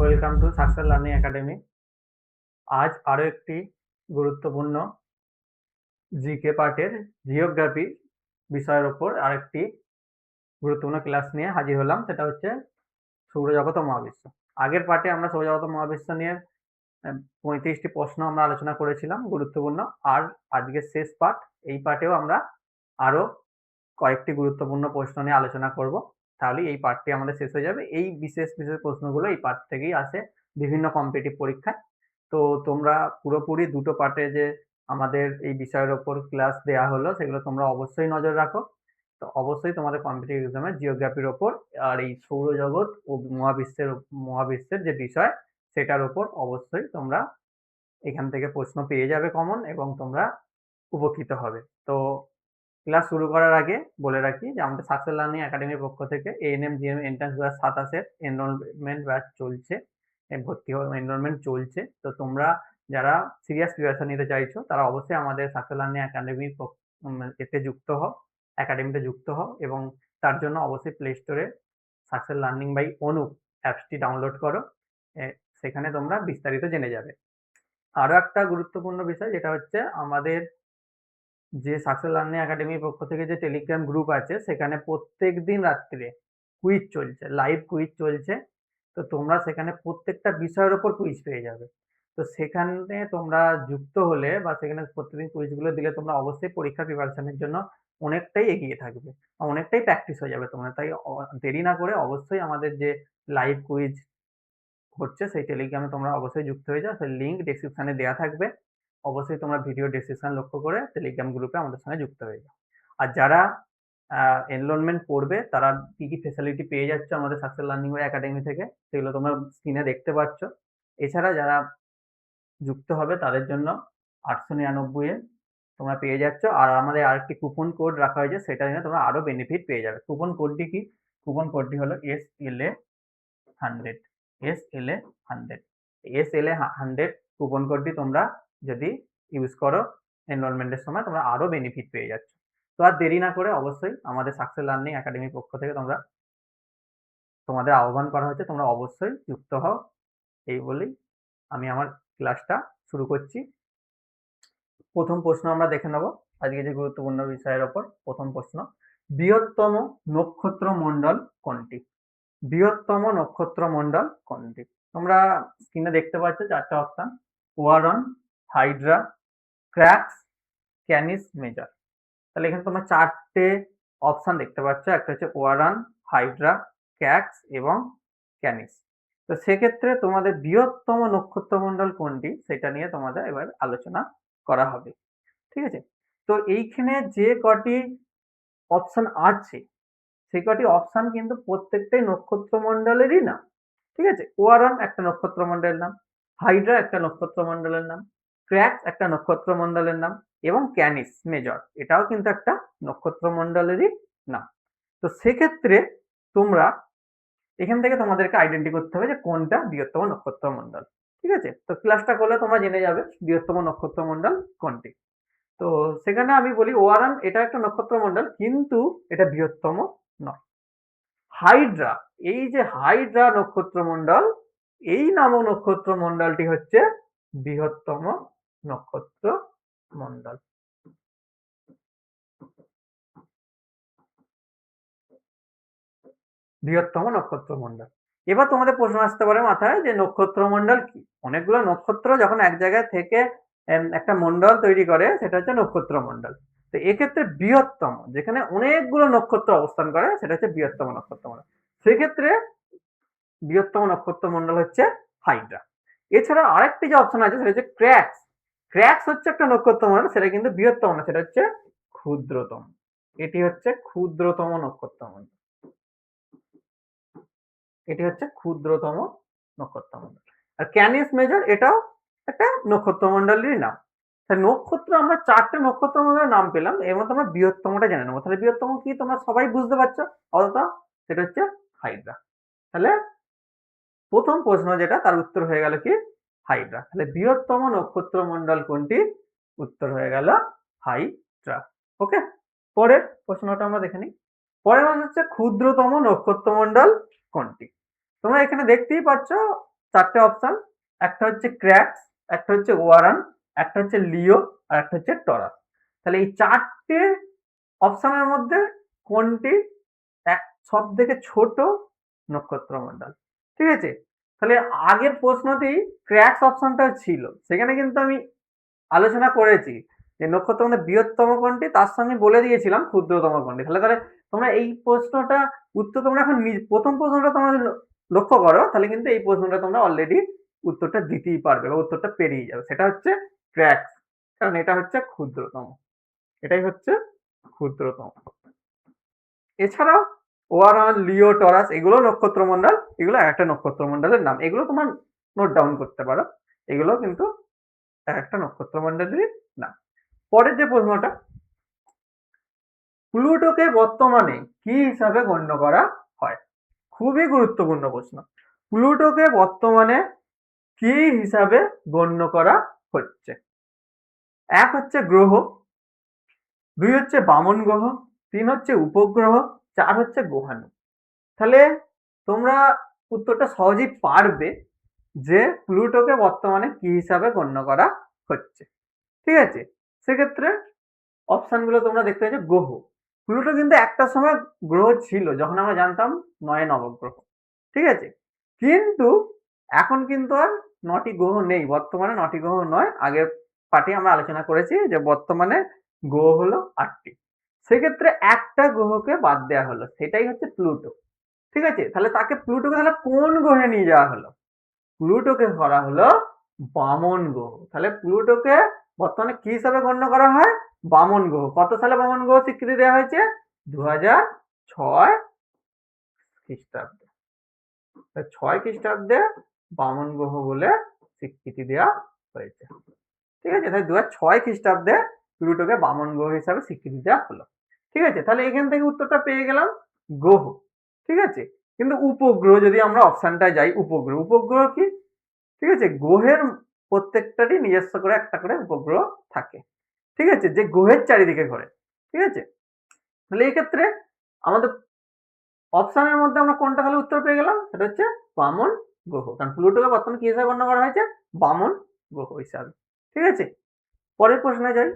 Welcome to success learning academy. আজ আরো একটি গুরুত্বপূর্ণ জিকে পার্টের জিওগ্রাফি বিষয়ের ওপর আরেকটি গুরুত্বপূর্ণ ক্লাস নিয়ে হাজির হলাম। সেটা হচ্ছে সৌরজগৎ ও মহাবিশ্ব। আগের পার্টে আমরা সৌরজগৎ ও মহাবিশ্ব নিয়ে 35টি প্রশ্ন আমরা আলোচনা করেছিলাম গুরুত্বপূর্ণ। আর আজকের শেষ পার্ট, এই পার্টেও আমরা আরো কয়েকটি গুরুত্বপূর্ণ প্রশ্ন নিয়ে আলোচনা করব। তাহলে এই পার্টটি আমাদের শেষ হয়ে যাবে। এই বিশেষ বিশেষ প্রশ্নগুলো এই পার্ট থেকেই আসে বিভিন্ন কম্পিটিটিভ পরীক্ষায়। তো তোমরা পুরোপুরি দুটো পার্টে যে আমাদের এই বিষয়ের ওপর ক্লাস দেওয়া হলো সেগুলো তোমরা অবশ্যই নজর রাখো। তো অবশ্যই তোমাদের কম্পিটিটিভ এক্সামে জিওগ্রাফির ওপর আর এই সৌরজগৎ ও মহাবিশ্বের যে বিষয় সেটার ওপর অবশ্যই তোমরা এখান থেকে প্রশ্ন পেয়ে যাবে কমন, এবং তোমরা উপকৃত হবে। তো ক্লাস শুরু করার আগে বলে রাখি যে আমাদের সাকসেস লার্নিং একাডেমির পক্ষ থেকে ANM GM entrance 2027 enrolment batch চলছে, ভর্তি এনরোলমেন্ট চলছে। তো তোমরা যারা সিরিয়াস প্রিপারেশন নিতে চাইছো তারা অবশ্যই আমাদের সাকসেস লার্নিং একাডেমির এতে যুক্ত হও, একাডেমিতে যুক্ত হও, এবং তার জন্য অবশ্যই প্লে স্টোরে সাকসেস লার্নিং বাই অনুপ অ্যাপসটি ডাউনলোড করো। সেখানে তোমরা বিস্তারিত জেনে যাবে। আরো একটা গুরুত্বপূর্ণ বিষয় যেটা হচ্ছে আমাদের যে সাকসেস লার্নিং একাডেমির পক্ষ থেকে যে টেলিগ্রাম গ্রুপ আছে সেখানে প্রত্যেক দিন রাত্রে কুইজ চলছে, লাইভ কুইজ চলছে। তো তোমরা সেখানে প্রত্যেকটা বিষয়ের ওপর কুইজ পেয়ে যাবে। তো সেখানে তোমরা যুক্ত হলে বা সেখানে প্রত্যেকদিন কুইজগুলো দিলে তোমরা অবশ্যই পরীক্ষা প্রিপারেশনের জন্য অনেকটাই এগিয়ে থাকবে, অনেকটাই প্র্যাকটিস হয়ে যাবে তোমরা। তাই দেরি না করে অবশ্যই আমাদের যে লাইভ কুইজ হচ্ছে সেই টেলিগ্রামে তোমরা অবশ্যই যুক্ত হয়ে যাও। সেই লিঙ্ক ডেসক্রিপশনে দেওয়া থাকবে। অবশ্যই তোমরা ভিডিও ডেসক্রিপশন লক্ষ্য করে টেলিগ্রাম গ্রুপে আমাদের সঙ্গে যুক্ত হয়ে যাও। আর যারা এনরোলমেন্ট করবে তারা কি কি ফেসিলিটি পেয়ে যাচ্ছে আমাদের সাকসেস লার্নিং একাডেমি থেকে সেগুলো তোমরা স্ক্রিনে দেখতে পাচ্ছ। এছাড়া যারা যুক্ত হবে তাদের জন্য 899 এ তোমরা পেয়ে যাচ্ছ। আর আমাদের আরেকটি কুপন কোড রাখা হয়েছে, সেটা নিয়ে তোমরা আরো বেনিফিট পেয়ে যাবে। কুপন কোডটি কি? কুপন কোডটি হলো SLA100। SLA100 SLA100 কুপন কোডটি তোমরা যদি ইউজ করো এনরোলমেন্টের সময় তোমরা আরো বেনিফিট পেয়ে যাচ্ছ। তো আর দেরি না করে অবশ্যই আমাদের সাকসেস লার্নিং একাডেমির পক্ষ থেকে তোমাদের আহ্বান করা হচ্ছে, তোমরা অবশ্যই যুক্ত হও। এই বলেই আমি আমার ক্লাসটা শুরু করছি। প্রথম প্রশ্ন আমরা দেখে নেব আজকে যে গুরুত্বপূর্ণ বিষয়ের ওপর। প্রথম প্রশ্ন, বৃহত্তম নক্ষত্র মণ্ডল কোনটি? বৃহত্তম নক্ষত্র মণ্ডল কোনটি? তোমরা স্ক্রিনে দেখতে পাচ্ছ চারটা option: Orion, Hydra, Crux, Canis Major. তাহলে এখানে তোমরা চারটে অপশন দেখতে পাচ্ছ, একটা হচ্ছে ওয়ারন, হাইড্রা, ক্র্যাক্স এবং ক্যানিস। তো সেক্ষেত্রে তোমাদের বৃহত্তম নক্ষত্রমণ্ডল কোনটি সেটা নিয়ে তোমাদের এবার আলোচনা করা হবে। ঠিক আছে? তো এইখানে যে কটি অপশন আছে সেই কটি অপশন কিন্তু প্রত্যেকটাই নক্ষত্রমণ্ডলেরই নাম। ঠিক আছে? ওয়ারন একটা নক্ষত্রমণ্ডলের নাম, হাইড্রা একটা নক্ষত্রমণ্ডলের নাম, ক্র্যাক্স একটা নক্ষত্রমণ্ডলের নাম এবং ক্যানিস মেজর এটাও কিন্তু একটা নক্ষত্রমণ্ডলেরই নাম। তো সেক্ষেত্রে তোমরা এখান থেকে তোমাদেরকে আইডেন্টি করতে হবে যে কোনটা বৃহত্তম নক্ষত্রমণ্ডল। ঠিক আছে? তো ক্লাসটা করলে তোমরা জেনে যাবে বৃহত্তম নক্ষত্রমণ্ডল কোনটি। তো সেখানে আমি বলি ওয়ারন এটা একটা নক্ষত্রমণ্ডল, কিন্তু এটা বৃহত্তম নয়। হাইড্রা, এই যে হাইড্রা নক্ষত্রমণ্ডল, এই নামক নক্ষত্রমণ্ডলটি হচ্ছে বৃহত্তম নক্ষত্রমণ্ডল। বৃহত্তম নক্ষত্রমণ্ডল। এবার তোমাদের প্রশ্ন আসতে পারে মাথায় যে নক্ষত্রমণ্ডল কি? অনেকগুলো নক্ষত্র যখন এক জায়গায় থেকে একটা মণ্ডল তৈরি করে সেটা হচ্ছে নক্ষত্রমণ্ডল। তো এক্ষেত্রে বৃহত্তম, যেখানে অনেকগুলো নক্ষত্র অবস্থান করে সেটা হচ্ছে বৃহত্তম নক্ষত্রমণ্ডল। সেক্ষেত্রে বৃহত্তম নক্ষত্রমণ্ডল হচ্ছে হাইড্রা। এছাড়া আরেকটি যে অপশন আছে সেটা হচ্ছে ক্র্যাক্স। ক্র্যাক্স হচ্ছে একটা নক্ষত্রমণ্ডল, সেটা কিন্তু বৃহত্তম না, সেটা হচ্ছে ক্ষুদ্রতম। এটি হচ্ছে ক্ষুদ্রতম নক্ষত্রমণ্ডল। এটি হচ্ছে ক্ষুদ্রতম নক্ষত্রমণ্ডল। আর ক্যানিস মেজর এটাও একটা নক্ষত্রমণ্ডলেরই নাম। নক্ষত্র আমরা চারটে নক্ষত্রমণ্ডলের নাম পেলাম, এর মধ্যে আমরা বৃহত্তমটা জেনে নেবো। তাহলে বৃহত্তম কি তোমরা সবাই বুঝতে পারছো অতটা? সেটা হচ্ছে হাইড্রা। তাহলে প্রথম প্রশ্ন যেটা তার উত্তর হয়ে গেল কি? হাইড্রা। তাহলে বৃহত্তম নক্ষত্রমণ্ডল কোনটি? উত্তর হয়ে গেল হাইড্রা। ওকে, পরের প্রশ্নটা আমরা দেখে নিই। পরের হচ্ছে ক্ষুদ্রতম নক্ষত্রমণ্ডল কোনটি? তোমরা এখানে দেখতেই পাচ্ছ চারটে অপশন, একটা হচ্ছে ক্র্যাক্স, একটা হচ্ছে ওয়ারান, একটা হচ্ছে লিও, আর একটা হচ্ছে টরাস। তাহলে এই চারটে অপশনের মধ্যে কোনটি সব থেকে ছোট নক্ষত্রমণ্ডল? ঠিক আছে, তাহলে আগের প্রশ্নতেই ক্র্যাক্স অপশনটা ছিল, সেখানে কিন্তু আমি আলোচনা করেছি যে নক্ষত্রমণ্ডলের বৃহত্তম কোনটি, তার সঙ্গে বলে দিয়েছিলাম ক্ষুদ্রতম কোনটি। তাহলে তাহলে তোমরা এই প্রশ্নটা উত্তর তোমরা এখন প্রথম প্রশ্নটা তোমরা লক্ষ্য করো, তাহলে কিন্তু এই প্রশ্নটা তোমরা অলরেডি উত্তরটা দিতেই পারবে বা উত্তরটা পেরিয়ে যাবে। সেটা হচ্ছে ক্র্যাক্স, কারণ এটা হচ্ছে ক্ষুদ্রতম, এটাই হচ্ছে ক্ষুদ্রতম। এছাড়াও ওয়ারান, লিও, টরাস এগুলো নক্ষত্রমণ্ডল, এগুলো একটা নক্ষত্রমণ্ডলের নাম, এগুলো তোমার নোট ডাউন করতে পারো, এগুলো কিন্তু একটা নক্ষত্রমণ্ডলের নাম। পরের যে প্রশ্নটা, প্লুটোকে বর্তমানে কি হিসাবে গণ্য করা হয়? খুবই গুরুত্বপূর্ণ প্রশ্ন। প্লুটোকে বর্তমানে কি হিসাবে গণ্য করা হচ্ছে? এক হচ্ছে গ্রহ, দুই হচ্ছে বামন গ্রহ, তিন হচ্ছে উপগ্রহ, চার হচ্ছে গ্রহাণু। তাহলে তোমরা উত্তরটা সহজেই পারবে যে প্লুটোকে বর্তমানে কি হিসাবে গণ্য করা হচ্ছে। ঠিক আছে, সেক্ষেত্রে অপশনগুলো তোমরা দেখতে পাচ্ছ। গ্রহ, প্লুটো কিন্তু একটা সময় গ্রহ ছিল, যখন আমরা জানতাম 9 নবগ্রহ। ঠিক আছে, কিন্তু এখন কিন্তু আর 9টি গ্রহ নেই, বর্তমানে 9টি গ্রহ নয়। আগের পার্টি আমরা আলোচনা করেছি যে বর্তমানে গ্রহ হলো 8টি। সেক্ষেত্রে একটা গ্রহকে বাদ দেওয়া হলো, সেটাই হচ্ছে প্লুটো। ঠিক আছে, তাহলে তাকে প্লুটোকে তাহলে কোন গ্রহে নিয়ে যাওয়া হলো? প্লুটোকে করা হলো বামন গ্রহ। তাহলে প্লুটোকে বর্তমানে কি হিসাবে গণ্য করা হয়? বামন গ্রহ। কত সালে বামন গ্রহ স্বীকৃতি দেওয়া হয়েছে? 2006 খ্রিস্টাব্দে। 6 খ্রিস্টাব্দে বামন গ্রহ বলে স্বীকৃতি দেওয়া হয়েছে। ঠিক আছে, তাই 2006 খ্রিস্টাব্দে প্লুটোকে বামন গ্রহ হিসাবে স্বীকৃতি দেওয়া হলো। ঠিক আছে, তাহলে এখান থেকে উত্তরটা পেয়ে গেলাম গ্রহ। ঠিক আছে, কিন্তু উপগ্রহ যদি আমরা অপশনটা যাই, উপগ্রহ, উপগ্রহ কি? ঠিক আছে, গ্রহের প্রত্যেকটারই নিজস্ব করে একটা করে উপগ্রহ থাকে। ঠিক আছে, যে গ্রহের চারিদিকে ঘোরে। ঠিক আছে, তাহলে এই ক্ষেত্রে আমাদের অপশনের মধ্যে আমরা কোনটা তাহলে উত্তর পেয়ে গেলাম? সেটা হচ্ছে বামন গ্রহ, কারণ প্লুটোকে বর্তমানে কি হিসাবে গণ্য করা হয়েছে? বামন গ্রহ হিসাবে। ঠিক আছে, পরের প্রশ্নে যাই।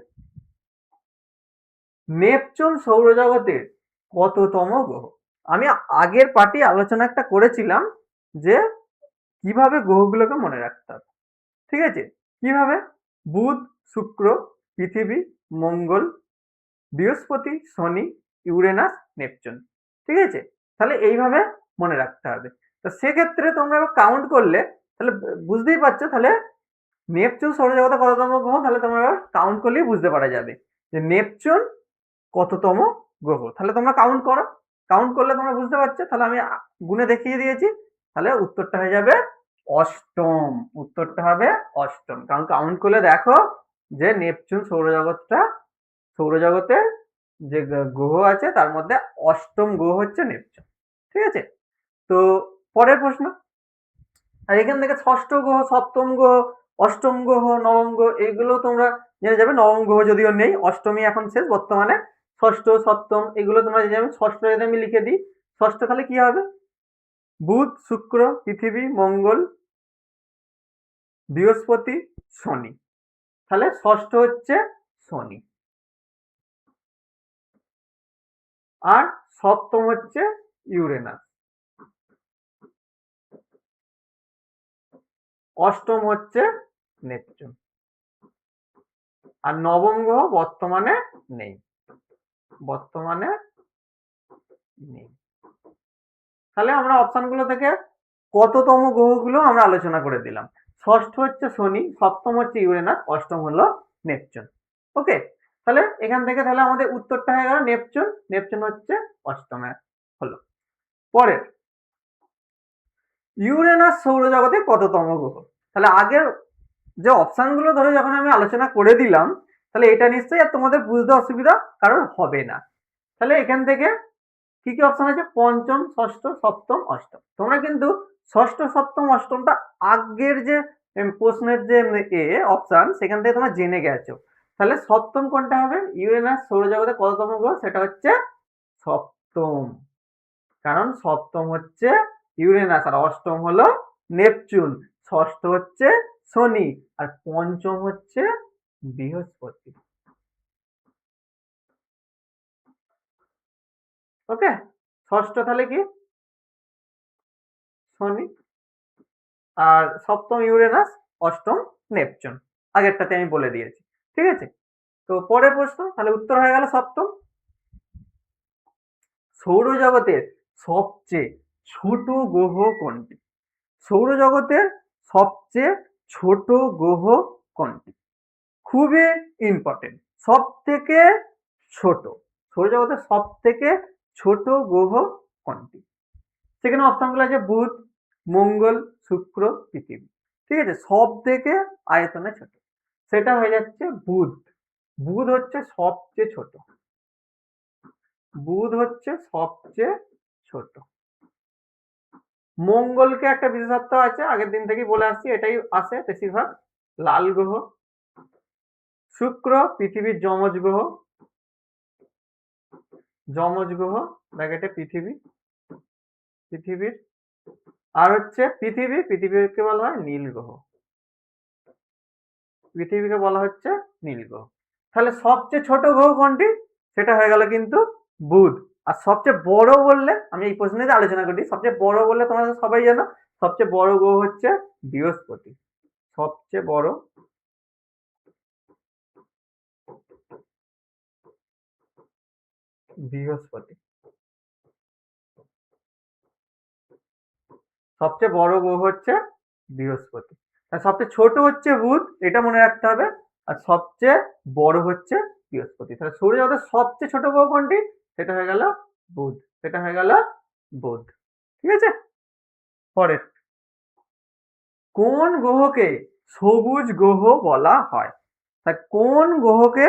নেপচুন সৌরজগতের কততম গ্রহ? আমি আগের পার্টি আলোচনা একটা করেছিলাম যে কিভাবে গ্রহগুলোকে মনে রাখতে হবে। ঠিক আছে, কিভাবে? বুধ, শুক্র, পৃথিবী, মঙ্গল, বৃহস্পতি, শনি, ইউরেনাস, নেপচুন। ঠিক আছে, তাহলে এইভাবে মনে রাখতে হবে। তো সেক্ষেত্রে তোমরা কাউন্ট করলে তাহলে বুঝতেই পারছো, তাহলে নেপচুন সৌরজগতে কততম গ্রহ, তাহলে তোমরা কাউন্ট করলেই বুঝতে পারা যাবে যে নেপচুন কততম গ্রহ। তাহলে তোমরা কাউন্ট করো, কাউন্ট করলে তোমরা বুঝতে পারছো। তাহলে আমি গুণে দেখিয়ে দিয়েছি, তাহলে উত্তরটা হয়ে যাবে অষ্টম। উত্তরটা হবে অষ্টম, কারণ কাউন্ট করলে দেখো যে নেপচুন সৌরজগতের যে গ্রহ আছে তার মধ্যে অষ্টম গ্রহ হচ্ছে নেপচুন। ঠিক আছে, তো পরের প্রশ্ন। আর এখান থেকে ষষ্ঠ গ্রহ, সপ্তম গ্রহ, অষ্টম গ্রহ, নবম গ্রহ এগুলো তোমরা জেনে যাবে। নবম গ্রহ যদিও নেই, অষ্টমী এখন শেষ, বর্তমানে ষষ্ঠ, সপ্তম এগুলো তোমরা জেনে যাবে। ষষ্ঠ যদি আমি লিখে দিই, ষষ্ঠ তাহলে কি হবে? বুধ, শুক্র, পৃথিবী, মঙ্গল, বৃহস্পতি, শনি। তাহলে ষষ্ঠ হচ্ছে শনি, আর সপ্তম হচ্ছে ইউরেনাস, অষ্টম হচ্ছে নেপচুন, আর নবম গ্রহ বর্তমানে নেই, বর্তমানে নেই। তাহলে আমরা অপশনগুলো থেকে কততম গ্রহগুলো আমরা আলোচনা করে দিলাম। ষষ্ঠ হচ্ছে শনি, সপ্তম হচ্ছে ইউরেনাস, অষ্টম হলো নেপচুন। ওকে, তাহলে এখান থেকে তাহলে আমাদের উত্তরটা হয়ে গেল নেপচুন। নেপচুন হচ্ছে অষ্টমে হলো। পরের, ইউরেনাস সৌরজগতে কততম গ্রহ? তাহলে আগের যে অপশনগুলো ধরে যখন আমি আলোচনা করে দিলাম, তাহলে এটা নিশ্চয়ই আর তোমাদের বুঝতে অসুবিধা কারণ হবে না। তাহলে এখান থেকে কি কি অপশন আছে? পঞ্চম, ষষ্ঠ, সপ্তম, অষ্টম। তোমরা কিন্তু ষষ্ঠ, সপ্তম, অষ্টমটা আগের যে প্রশ্নের যে অপশন সেখান থেকে তোমরা জেনে গেছো। তাহলে সপ্তম কোনটা হবে? ইউরেনাস সৌরজগতে কততম গ্রহ? সেটা হচ্ছে সপ্তম, কারণ সপ্তম হচ্ছে ইউরেনাস আর অষ্টম হলো নেপচুন, ষষ্ঠ হচ্ছে শনি, আর পঞ্চম হচ্ছে বৃহস্পতি। ওকে, ষষ্ঠ তাহলে কি শনি, আর সপ্তম ইউরেনাস, অষ্টম নেপচুন। আগেরটাতে আমি বলে দিয়েছি, ঠিক আছে। তো পরের প্রশ্ন, তাহলে উত্তর হয়ে গেল সপ্তম। সৌরজগতের সবচেয়ে ছোট গ্রহ কোনটি? সৌরজগতের সবচেয়ে ছোট গ্রহ কোনটি? খুবই ইম্পর্টেন্ট, সব থেকে ছোট, সৌরজগতের সব থেকে ছোট গ্রহ কোনটি? সেখানে অপশনগুলো আছে বুধ, মঙ্গল, শুক্র, পৃথিবী। ঠিক আছে, সব থেকে আয়তনে ছোট, সেটা হয়ে যাচ্ছে বুধ। বুধ হচ্ছে সবচেয়ে ছোট, বুধ হচ্ছে সবচেয়ে ছোট। মঙ্গলকে একটা বিশেষত্ব আছে, আগের দিন থেকেই বলে আসছি, এটাই আসে বেশিরভাগ, লাল গ্রহ। শুক্র পৃথিবীর যমজ গ্রহ, যমজ গ্রহ ব্র্যাকেটে পৃথিবী, পৃথিবীর। আর হচ্ছে পৃথিবী, পৃথিবীকে বলা হয় নীল গ্রহ, পৃথিবীকে বলা হচ্ছে নীল গ্রহ। তাহলে সবচেয়ে ছোট গ্রহ কোনটি? সেটা হয়ে গেল কিন্তু বুধ। আর সবচেয়ে বড় বললে, আমি এই প্রশ্নে আলোচনা করি, সবচেয়ে বড় বললে তোমরা সবাই জানো, সবচেয়ে বড় গ্রহ হচ্ছে বৃহস্পতি। সবচেয়ে বড় বৃহস্পতি, সবচেয়ে বড় গ্রহ হচ্ছে বৃহস্পতি। আর সবচেয়ে ছোট হচ্ছে বুধ, এটা মনে রাখতে হবে। আর সবচেয়ে বড় হচ্ছে বৃহস্পতি। তাহলে সৌরজগতের সবচেয়ে ছোট গ্রহ কোনটি? সেটা হয়ে গেল বুধ, সেটা হয়ে গেল বুধ। ঠিক আছে, পরের, কোন গ্রহকে সবুজ গ্রহ বলা হয়? তা কোন গ্রহকে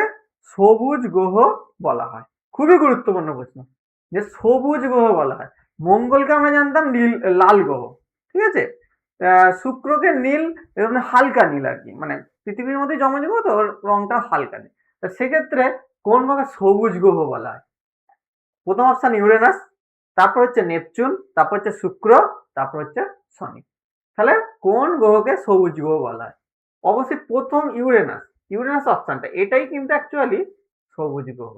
সবুজ গ্রহ বলা হয়? খুবই গুরুত্বপূর্ণ প্রশ্ন, যে সবুজ গ্রহ বলা হয়। মঙ্গলকে আমরা জানতাম নীল, লাল গ্রহ, ঠিক আছে। শুক্রকে নীল, এরকম হালকা নীল আর কি, মানে পৃথিবীর মধ্যে যমজ গ্রহ তো ওর রংটা হালকা নীল। তা সেক্ষেত্রে কোন গ্রহকে সবুজ গ্রহ বলা হয়? প্রথম অপশন ইউরেনাস, তারপর হচ্ছে নেপচুন, তারপর হচ্ছে শুক্র, তারপর হচ্ছে শনি। তাহলে কোন গ্রহকে সবুজ গ্রহ বলা হয়? অবশ্যই প্রথম ইউরেনাস, ইউরেনাস অপশনটা, এটাই কিন্তু অ্যাকচুয়ালি সবুজ গ্রহ।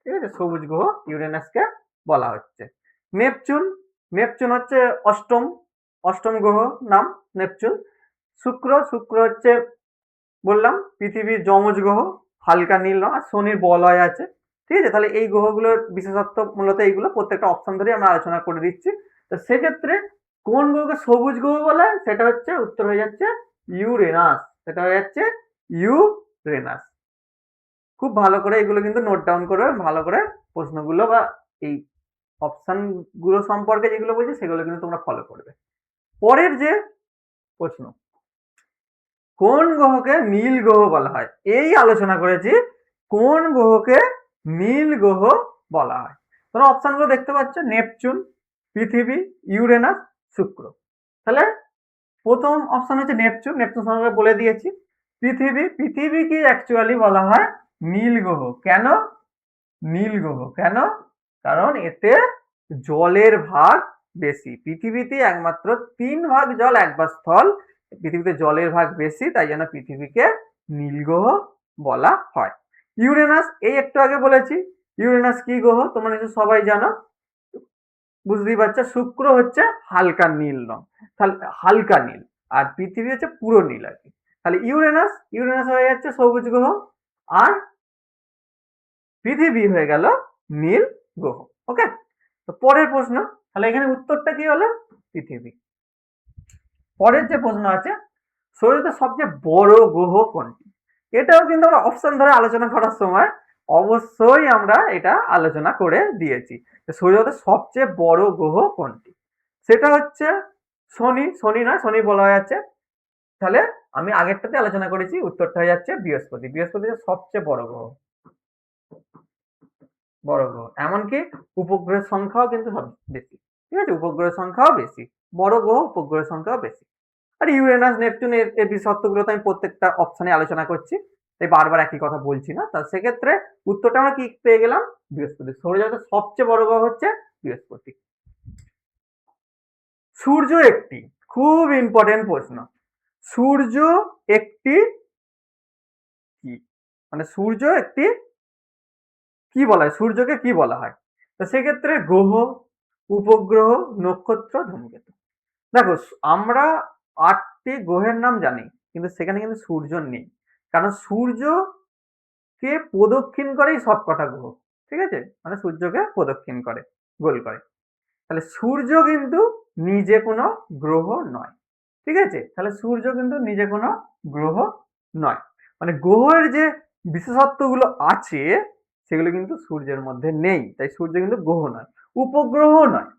ঠিক আছে, সবুজ গ্রহ ইউরেনাসকে বলা হচ্ছে। নেপচুন, নেপচুন হচ্ছে অষ্টম, অষ্টম গ্রহ নাম নেপচুন। শুক্র, শুক্র হচ্ছে বললাম পৃথিবীর যমজ গ্রহ, হালকা নীল রং, আর শনির বলয় আছে। ঠিক আছে, তাহলে এই গ্রহগুলোর বিশেষত্ব মূলত এইগুলো, প্রত্যেকটা অপশন ধরে আমরা আলোচনা করে দিচ্ছি। তো সেক্ষেত্রে কোন গ্রহকে সবুজ গ্রহ বলে? সেটা হচ্ছে, উত্তর হয়ে যাচ্ছে ইউরেনাস, সেটা হয়ে যাচ্ছে ইউরেনাস। খুব ভালো করে এগুলো কিন্তু নোট ডাউন করে, ভালো করে প্রশ্নগুলো বা এই অপশন গুলো সম্পর্কে যেগুলো বলছি সেগুলো কিন্তু তোমরা ফলো করবে। পরের যে প্রশ্ন, কোন গ্রহকে নীল গ্রহ বলা হয়? এই আলোচনা করেছি কোন গ্রহকে নীল গ্রহ বলা হয়। তোমরা অপশন গুলো দেখতে পাচ্ছ, নেপচুন, পৃথিবী, ইউরেনাস, শুক্র। তাহলে প্রথম অপশন হচ্ছে নেপচুন, নেপচুন সম্পর্কে বলে দিয়েছি। পৃথিবী, পৃথিবীকে অ্যাকচুয়ালি বলা হয় নীল গ্রহ। কেন নীল গ্রহ? কেন? কারণ এতে জলের ভাগ বেশি। পৃথিবীতে একমাত্র 3 ভাগ জল, 1 ভাগ স্থল। পৃথিবীতে জলের ভাগ বেশি, তাই জন্য পৃথিবীকে নীল গ্রহ বলা হয়। ইউরেনাস, এই একটু আগে বলেছি, ইউরেনাস কি গ্রহ তোমরা নিশ্চয়ই সবাই জানো, বুঝতেই পারছো। শুক্র হচ্ছে হালকা নীল রং, তাহলে হালকা নীল, আর পৃথিবী হচ্ছে পুরো নীল আর কি। তাহলে ইউরেনাস, ইউরেনাস হয়ে যাচ্ছে সবুজ গ্রহ, আর পৃথিবী হয়ে গেল নীল গ্রহ। ওকে, তো পরের প্রশ্ন, তাহলে এখানে উত্তরটা কি হলো? পৃথিবী। পরের যে প্রশ্ন আছে, সৌরজগতের সবচেয়ে বড় গ্রহ কোনটি? এটাও কিন্তু আমরা অপশন ধরে আলোচনা করার সময় অবশ্যই আমরা এটা আলোচনা করে দিয়েছি, সৌরজগতের সবচেয়ে বড় গ্রহ কোনটি। সেটা হচ্ছে শনি, শনি না, শনি বলা হয়ে যাচ্ছে। তাহলে আমি আগেরটাতে আলোচনা করেছি, উত্তরটা হয়ে যাচ্ছে বৃহস্পতি। বৃহস্পতি হচ্ছে সবচেয়ে বড় গ্রহ, বড় গ্রহ। এমনকি উপগ্রহের সংখ্যাও কিন্তু সব বেশি। ঠিক আছে, উপগ্রহের সংখ্যাও বেশি, বড় গ্রহ, উপগ্রহের সংখ্যাও বেশি। আর ইউরেনাস, নেপচুন এর বিশেষত্বগুলো তো আমি প্রত্যেকটা অপশনে আলোচনা করছি, তাই বারবার একই কথা বলছি না। তা সেক্ষেত্রে উত্তরটা আমরা কি পেয়ে গেলাম? বৃহস্পতি। সৌরজগতের সবচেয়ে বড় গ্রহ হচ্ছে বৃহস্পতি। সূর্য একটি খুব ইম্পর্টেন্ট প্রশ্ন। সূর্য একটি কি, মানে সূর্য একটি কি বলা হয়, সূর্যকে কি বলা হয়? তো সেক্ষেত্রে গ্রহ, উপগ্রহ, নক্ষত্র, ধূমকেতু। দেখো আমরা 8টি গ্রহের নাম জানি, কিন্তু সেখানে কিন্তু সূর্য নেই। কারণ সূর্যকে প্রদক্ষিণ করেই সবকটা গ্রহ। ঠিক আছে? মানে সূর্যকে প্রদক্ষিণ করে, গোল করে। তাহলে সূর্য কিন্তু নিজে কোনো গ্রহ নয়। ঠিক আছে? তাহলে সূর্য কিন্তু নিজে কোনো গ্রহ নয়। মানে গ্রহের যে বিশেষত্বগুলো আছে সেগুলো কিন্তু সূর্যের মধ্যে নেই। তাই সূর্য কিন্তু গ্রহ নয়। উপগ্রহ নয়।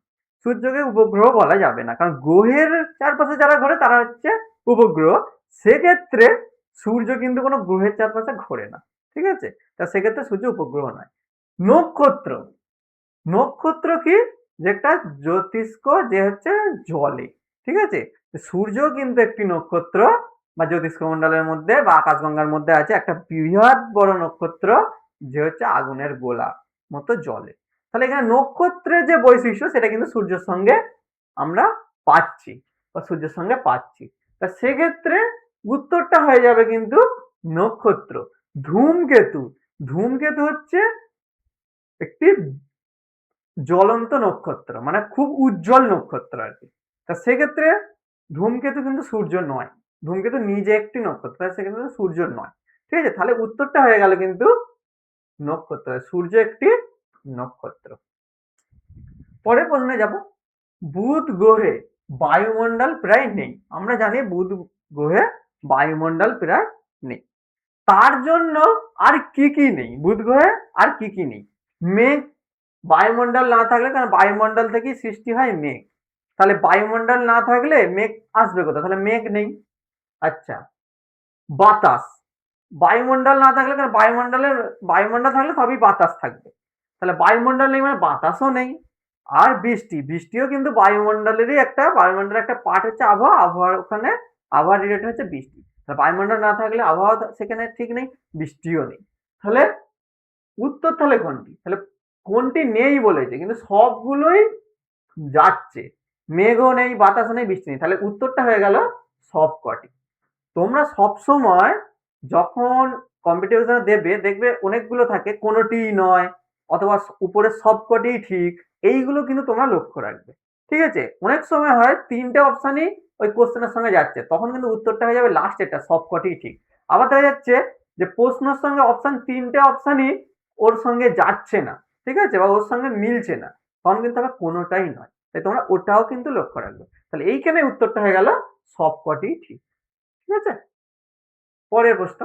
সূর্যকে উপগ্রহ বলা যাবে না। কারণ গ্রহের চারপাশে যারা ঘোরে তারা হচ্ছে উপগ্রহ। সেক্ষেত্রে সূর্য কিন্তু কোনো গ্রহের চারপাশে ঘোরে না। ঠিক আছে? তা সেক্ষেত্রে সূর্য উপগ্রহ নয়। নক্ষত্র। নক্ষত্র কি? যেটা জ্যোতিষ্ক, যে হচ্ছে জলে। ঠিক আছে? সূর্য কিন্তু একটি নক্ষত্র বা জ্যোতিষ্ক মন্ডলের মধ্যে বা আকাশগঙ্গার মধ্যে আছে একটা বৃহৎ বড় নক্ষত্র, যে হচ্ছে আগুনের গোলা মতো জলে। তাহলে এখানে নক্ষত্রের যে বৈশিষ্ট্য সেটা কিন্তু সূর্যের সঙ্গে আমরা পাচ্ছি বা সূর্যের সঙ্গে পাচ্ছি। তা সেক্ষেত্রে উত্তরটা হয়ে যাবে কিন্তু নক্ষত্র। ধূমকেতু। ধূমকেতু হচ্ছে একটি জ্বলন্ত নক্ষত্র, মানে খুব উজ্জ্বল নক্ষত্র আর কি। তা সেক্ষেত্রে ধূমকেতু কিন্তু সূর্য নয়। ধূমকেতু নিজে একটি নক্ষত্র, তাই সেক্ষেত্রে সূর্য নয়। ঠিক আছে? তাহলে উত্তরটা হয়ে গেল কিন্তু নক্ষত্র। সূর্য একটি নক্ষত্র। পরের প্রশ্নে যাব। বুধ গ্রহে বায়ুমণ্ডল প্রায় নেই। আমরা জানি বুধ গ্রহে বায়ুমণ্ডল প্রায় নেই। তার জন্য আর কি কি নেই? বুধ গ্রহে আর কি কি নেই? মেঘ। বায়ুমণ্ডল না থাকলে, কারণ বায়ুমণ্ডল থেকেই সৃষ্টি হয় মেঘ। তাহলে বায়ুমণ্ডল না থাকলে মেঘ আসবে কোথা? তাহলে মেঘ নেই। আচ্ছা, বাতাস। বায়ুমণ্ডল না থাকলে, কারণ বায়ুমণ্ডল থাকলে তবেই বাতাস থাকবে। তাহলে বায়ুমণ্ডল নেই মানে বাতাসও নেই। আর বৃষ্টি। বৃষ্টিও কিন্তু বায়ুমণ্ডলেরই একটা, বায়ুমণ্ডলের একটা পার্ট হচ্ছে আবহাওয়া। আবহাওয়ার ওখানে আবহাওয়া রিলেটেড হচ্ছে বৃষ্টি। বায়ুমণ্ডল না থাকলে আবহাওয়া সেখানে ঠিক নেই, বৃষ্টিও নেই। তাহলে উত্তর তাহলে কোনটি? তাহলে কোনটি নেই বলেছে, কিন্তু সবগুলোই যাচ্ছে। মেঘও নেই, বাতাসও নেই, বৃষ্টি নেই। তাহলে উত্তরটা হয়ে গেল সবকটি। তোমরা সবসময় যখন কম্পিটিশন দেবে, দেখবে অনেকগুলো থাকে, কোনোটিই নয়, অথবা উপরে সবকটিই ঠিক। এইগুলো কিন্তু তোমরা লক্ষ্য রাখবে। ঠিক আছে? অনেক সময় হয় 3টে অপশনই ওই কোশ্চেনের সঙ্গে যাচ্ছে, তখন কিন্তু উত্তরটা হয়ে যাবে লাস্ট এটা সবকটিই ঠিক। আবার দেখা যাচ্ছে যে প্রশ্নের সঙ্গে অপশন 3টে অপশনই ওর সঙ্গে যাচ্ছে না। ঠিক আছে? বা ওর সঙ্গে মিলছে না, তখন কিন্তু আবার কোনোটাই নয়। তাই তোমরা ওটাও কিন্তু লক্ষ্য রাখবে। তাহলে এইখানে উত্তরটা হয়ে গেল সবকটিই ঠিক। ঠিক আছে? পরের প্রশ্ন।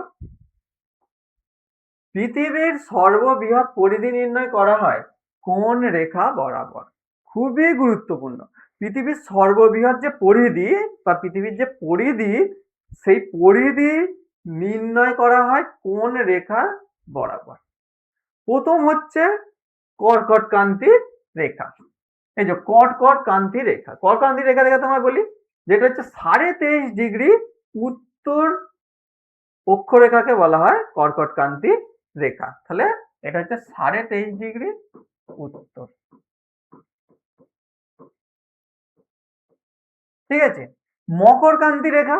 পৃথিবীর সর্ববৃহৎ পরিধি নির্ণয় করা হয় কোন রেখা বরাবর? খুবই গুরুত্বপূর্ণ। পৃথিবীর সর্ববৃহৎ যে পরিধি বা পৃথিবীর যে পরিধি, সেই পরিধি নির্ণয় করা হয় কোন রেখা বরাবর? প্রথম হচ্ছে কর্কটক্রান্তি রেখা। এই যে কর্কটক্রান্তি রেখা। কর্কটক্রান্তি রেখা দেখে তোমায় বলি, যেটা হচ্ছে 23.5 ডিগ্রি উত্তর অক্ষরেখাকে বলা হয় কর্কটক্রান্তি রেখা। তাহলে এটা হচ্ছে 23.5 ডিগ্রি উত্তর। ঠিক আছে? মকরক্রান্তি রেখা।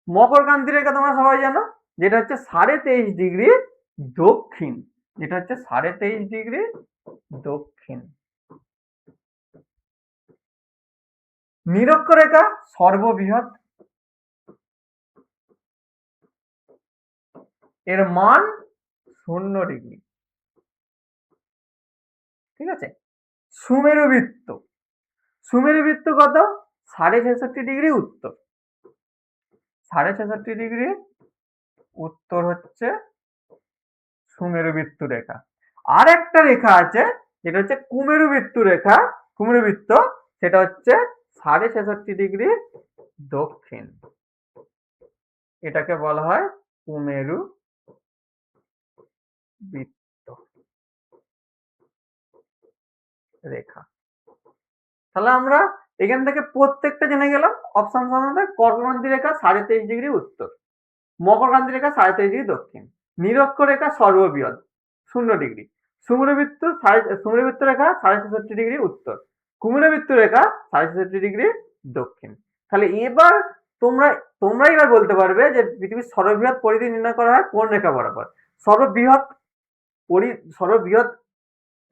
মকরক্রান্তি রেখা তোমরা সবাই জানো, যেটা হচ্ছে 23.5 ডিগ্রি দক্ষিণ। যেটা হচ্ছে 23.5 ডিগ্রি দক্ষিণ। নিরক্ষরেখা সর্ববৃহৎ, এর মান 0 ডিগ্রি। ঠিক আছে? সুমেরু বৃত্ত। সুমেরু বৃত্ত কত? 66.5 ডিগ্রি উত্তর। 66.5 ডিগ্রি উত্তর হচ্ছে সুমেরু বৃত্ত রেখা। আর একটা রেখা আছে, যেটা হচ্ছে কুমেরু বৃত্ত রেখা, কুমেরু বৃত্ত, সেটা হচ্ছে 66.5 ডিগ্রি দক্ষিণ। এটাকে বলা হয় কুমেরু বৃত্ত রেখা। তাহলে আমরা এখান থেকে প্রত্যেকটা জেনে গেলাম। অপশন সম্বন্ধে কর্কটক্রান্তি রেখা 23.5 ডিগ্রি উত্তর, মকরক্রান্তি রেখা 23.5 ডিগ্রি দক্ষিণ, নিরক্ষরেখা সর্ববৃহৎ 0 ডিগ্রি, সুমেরু বৃত্ত রেখা 66.5 ডিগ্রি উত্তর, কুমেরু বৃত্ত রেখা 66.5 ডিগ্রি দক্ষিণ। তাহলে এবার তোমরা এবার বলতে পারবে যে পৃথিবীর সর্ববৃহৎ পরিধি নির্ণয় করা হয় কোন রেখা বরাবর? সর্ববৃহৎ সর্ববৃহৎ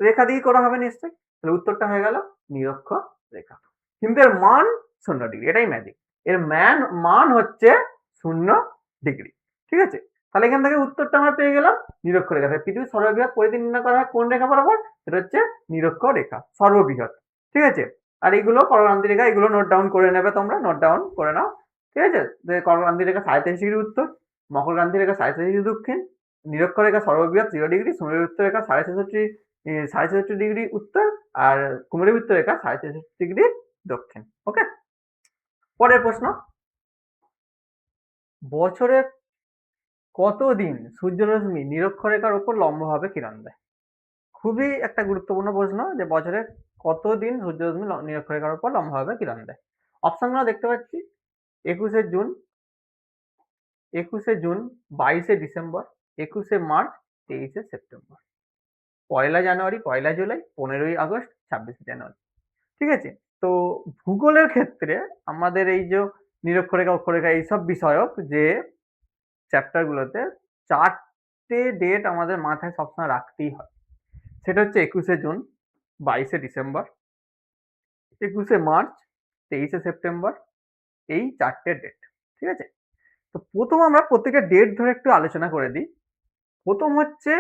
রেখা দিয়ে করা হবে নিশ্চয়ই। তাহলে উত্তরটা হয়ে গেল নিরক্ষর রেখা। কিন্তু এর মান 0°, এটাই ম্যাজিক। এর মান হচ্ছে 0°। ঠিক আছে, তাহলে এখান থেকে উত্তরটা আমরা পেয়ে গেলাম নিরক্ষর রেখা। পৃথিবীর সর্ববৃহৎ পরিধি নির্ণয় করা হয় কোন রেখা বরাবর? এটা হচ্ছে নিরক্ষর রেখা, সর্ববৃহৎ। ঠিক আছে, আর এইগুলো কর্কটক্রান্তি রেখা, এগুলো নোট ডাউন করে নেবে, তোমরা নোট ডাউন করে নাও। ঠিক আছে, যে কর্কটক্রান্তি রেখা 37° উত্তর, মকরক্রান্তি রেখা 37° দক্ষিণ, নিরক্ষর রেখা সর্ববৃহৎ 0°, সমবৃত্ত রেখা 66° উত্তর, আর কুমেরুবৃত্ত রেখা 66° দক্ষিণ। ওকে, পরের প্রশ্ন, বছরে কতদিন সূর্যরশ্মি নিরক্ষরেখার উপর লম্বভাবে কিরণ দেয়? খুবই একটা গুরুত্বপূর্ণ প্রশ্ন, যে বছরে কতদিন সূর্যরশ্মি নিরক্ষরেখার উপর লম্বভাবে কিরণ দেয়। অপশনগুলো দেখতে পাচ্ছি: 21শে জুন, 22শে ডিসেম্বর, 21শে মার্চ, 23শে সেপ্টেম্বর, 1 জানুয়ারি, 1 জুলাই, 15ই আগস্ট, 26শে জানুয়ারি। ঠিক আছে, তো ভূগোলের ক্ষেত্রে আমাদের এই যে নিরক্ষরেখা, অক্ষরেখা, এইসব বিষয়ক যে চ্যাপ্টার গুলোতে 4টে ডেট আমাদের মাথায় সবসময় রাখতেই হয়। সেটা হচ্ছে 21শে জুন, 22শে ডিসেম্বর, 21শে মার্চ, 23শে সেপ্টেম্বর, এই 4টে ডেট। ঠিক আছে, তো প্রথম আমরা প্রত্যেকটা ডেট ধরে একটু আলোচনা করে দিই। প্রথম হচ্ছে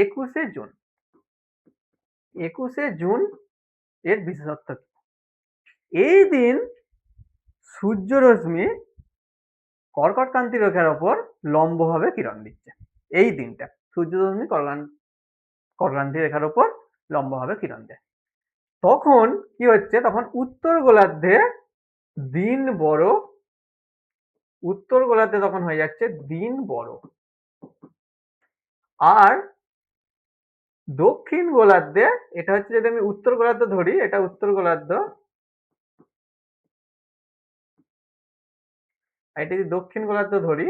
21শে জুন। 21শে জুন এর বিশেষত্ব কি? এই দিন সূর্যরশ্মি কর্কটক্রান্তি রেখার ওপর লম্বভাবে কিরণ দিচ্ছে। এই দিনটা সূর্যরশ্মি কর্কটক্রান্তি রেখার ওপর লম্বভাবে কিরণ দেয়। তখন কি হচ্ছে? তখন উত্তর গোলার্ধে দিন বড়, উত্তর গোলার্ধে তখন হয়ে যাচ্ছে দিন বড়, আর দক্ষিণ গোলার্ধে, এটা হচ্ছে যদি আমি উত্তর গোলার্ধ ধরি, এটা উত্তর গোলার্ধ, এটা যদি দক্ষিণ গোলার্ধ ধরি,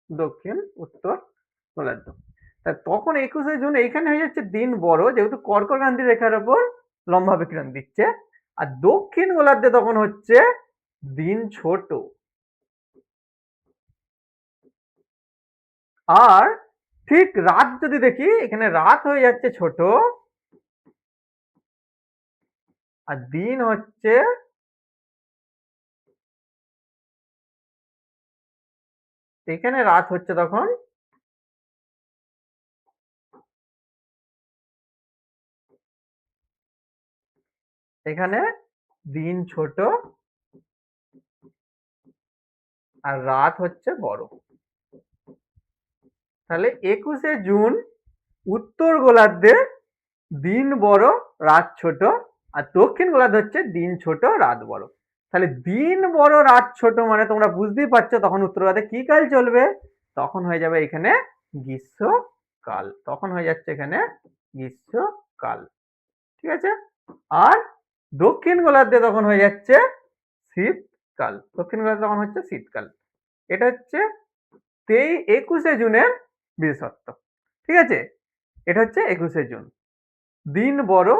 দক্ষিণ উত্তর গোলার্ধ, তখন 21শে জুন এইখানে হয়ে যাচ্ছে দিন বড়, যেহেতু কর্কটক্রান্তি রেখার উপর লম্বভাবে কিরণ দিচ্ছে, আর দক্ষিণ গোলার্ধে তখন হচ্ছে দিন ছোট। আর ঠিক রাত যদি দেখি, এখানে রাত হয়ে যাচ্ছে ছোট, আর দিন হচ্ছে, এখানে রাত হচ্ছে তখন এখানে দিন ছোট আর রাত হচ্ছে বড়। তাহলে 21শে জুন উত্তর গোলার্ধে দিন বড়, রাত ছোট, আর দক্ষিণ গোলার্ধে হচ্ছে দিন ছোট, রাত বড়। তাহলে দিন বড়, রাত ছোট মানে তোমরা বুঝতেই পারছো তখন উত্তর গোলার্ধে কি কাল চলবে? তখন হয়ে যাবে এখানে গ্রীষ্মকাল, তখন হয়ে যাচ্ছে এখানে গ্রীষ্মকাল। ঠিক আছে, আর দক্ষিণ গোলার্ধে তখন হয়ে যাচ্ছে শীতকাল, দক্ষিণ গোলার্ধে তখন হচ্ছে শীতকাল। এটা হচ্ছে 21শে জুনের বিশেষত্ব। ঠিক আছে, এটা হচ্ছে 21শে জুন, দিন বড়,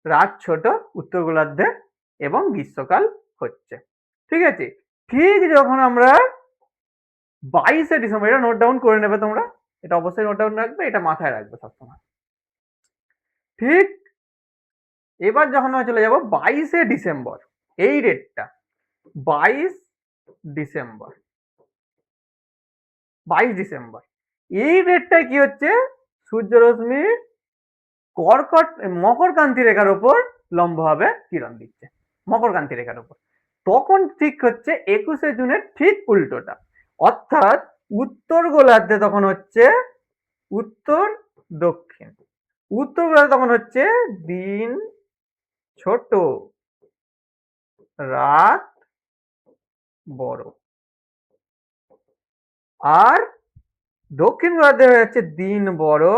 রাত ছোট উত্তর গোলার্ধে, এবং গ্রীষ্মকাল হচ্ছে। ঠিক আছে, ঠিক যখন আমরা 22শে ডিসেম্বর, এটা নোট ডাউন করে নেবে তোমরা, এটা অবশ্যই নোট ডাউন রাখবে, এটা মাথায় রাখবে সবসময়। ঠিক এবার যখন আমরা চলে যাব 22শে ডিসেম্বর, এই ডেটটা 22 ডিসেম্বর, 22 ডিসেম্বর এই ডেটটায় কি হচ্ছে? সূর্যরশ্মি মকরক্রান্তি রেখার উপর লম্বভাবে কিরণ দিচ্ছে, মকরক্রান্তি রেখার উপর। তখন ঠিক হচ্ছে 21শে জুনের ঠিক উল্টোটা, অর্থাৎ উত্তর গোলার্ধে তখন হচ্ছে উত্তর দক্ষিণ, উত্তর গোলার্ধে তখন হচ্ছে দিন ছোট, রাত বড়, আর দক্ষিণ গোলার্ধে হয়ে যাচ্ছে দিন বড়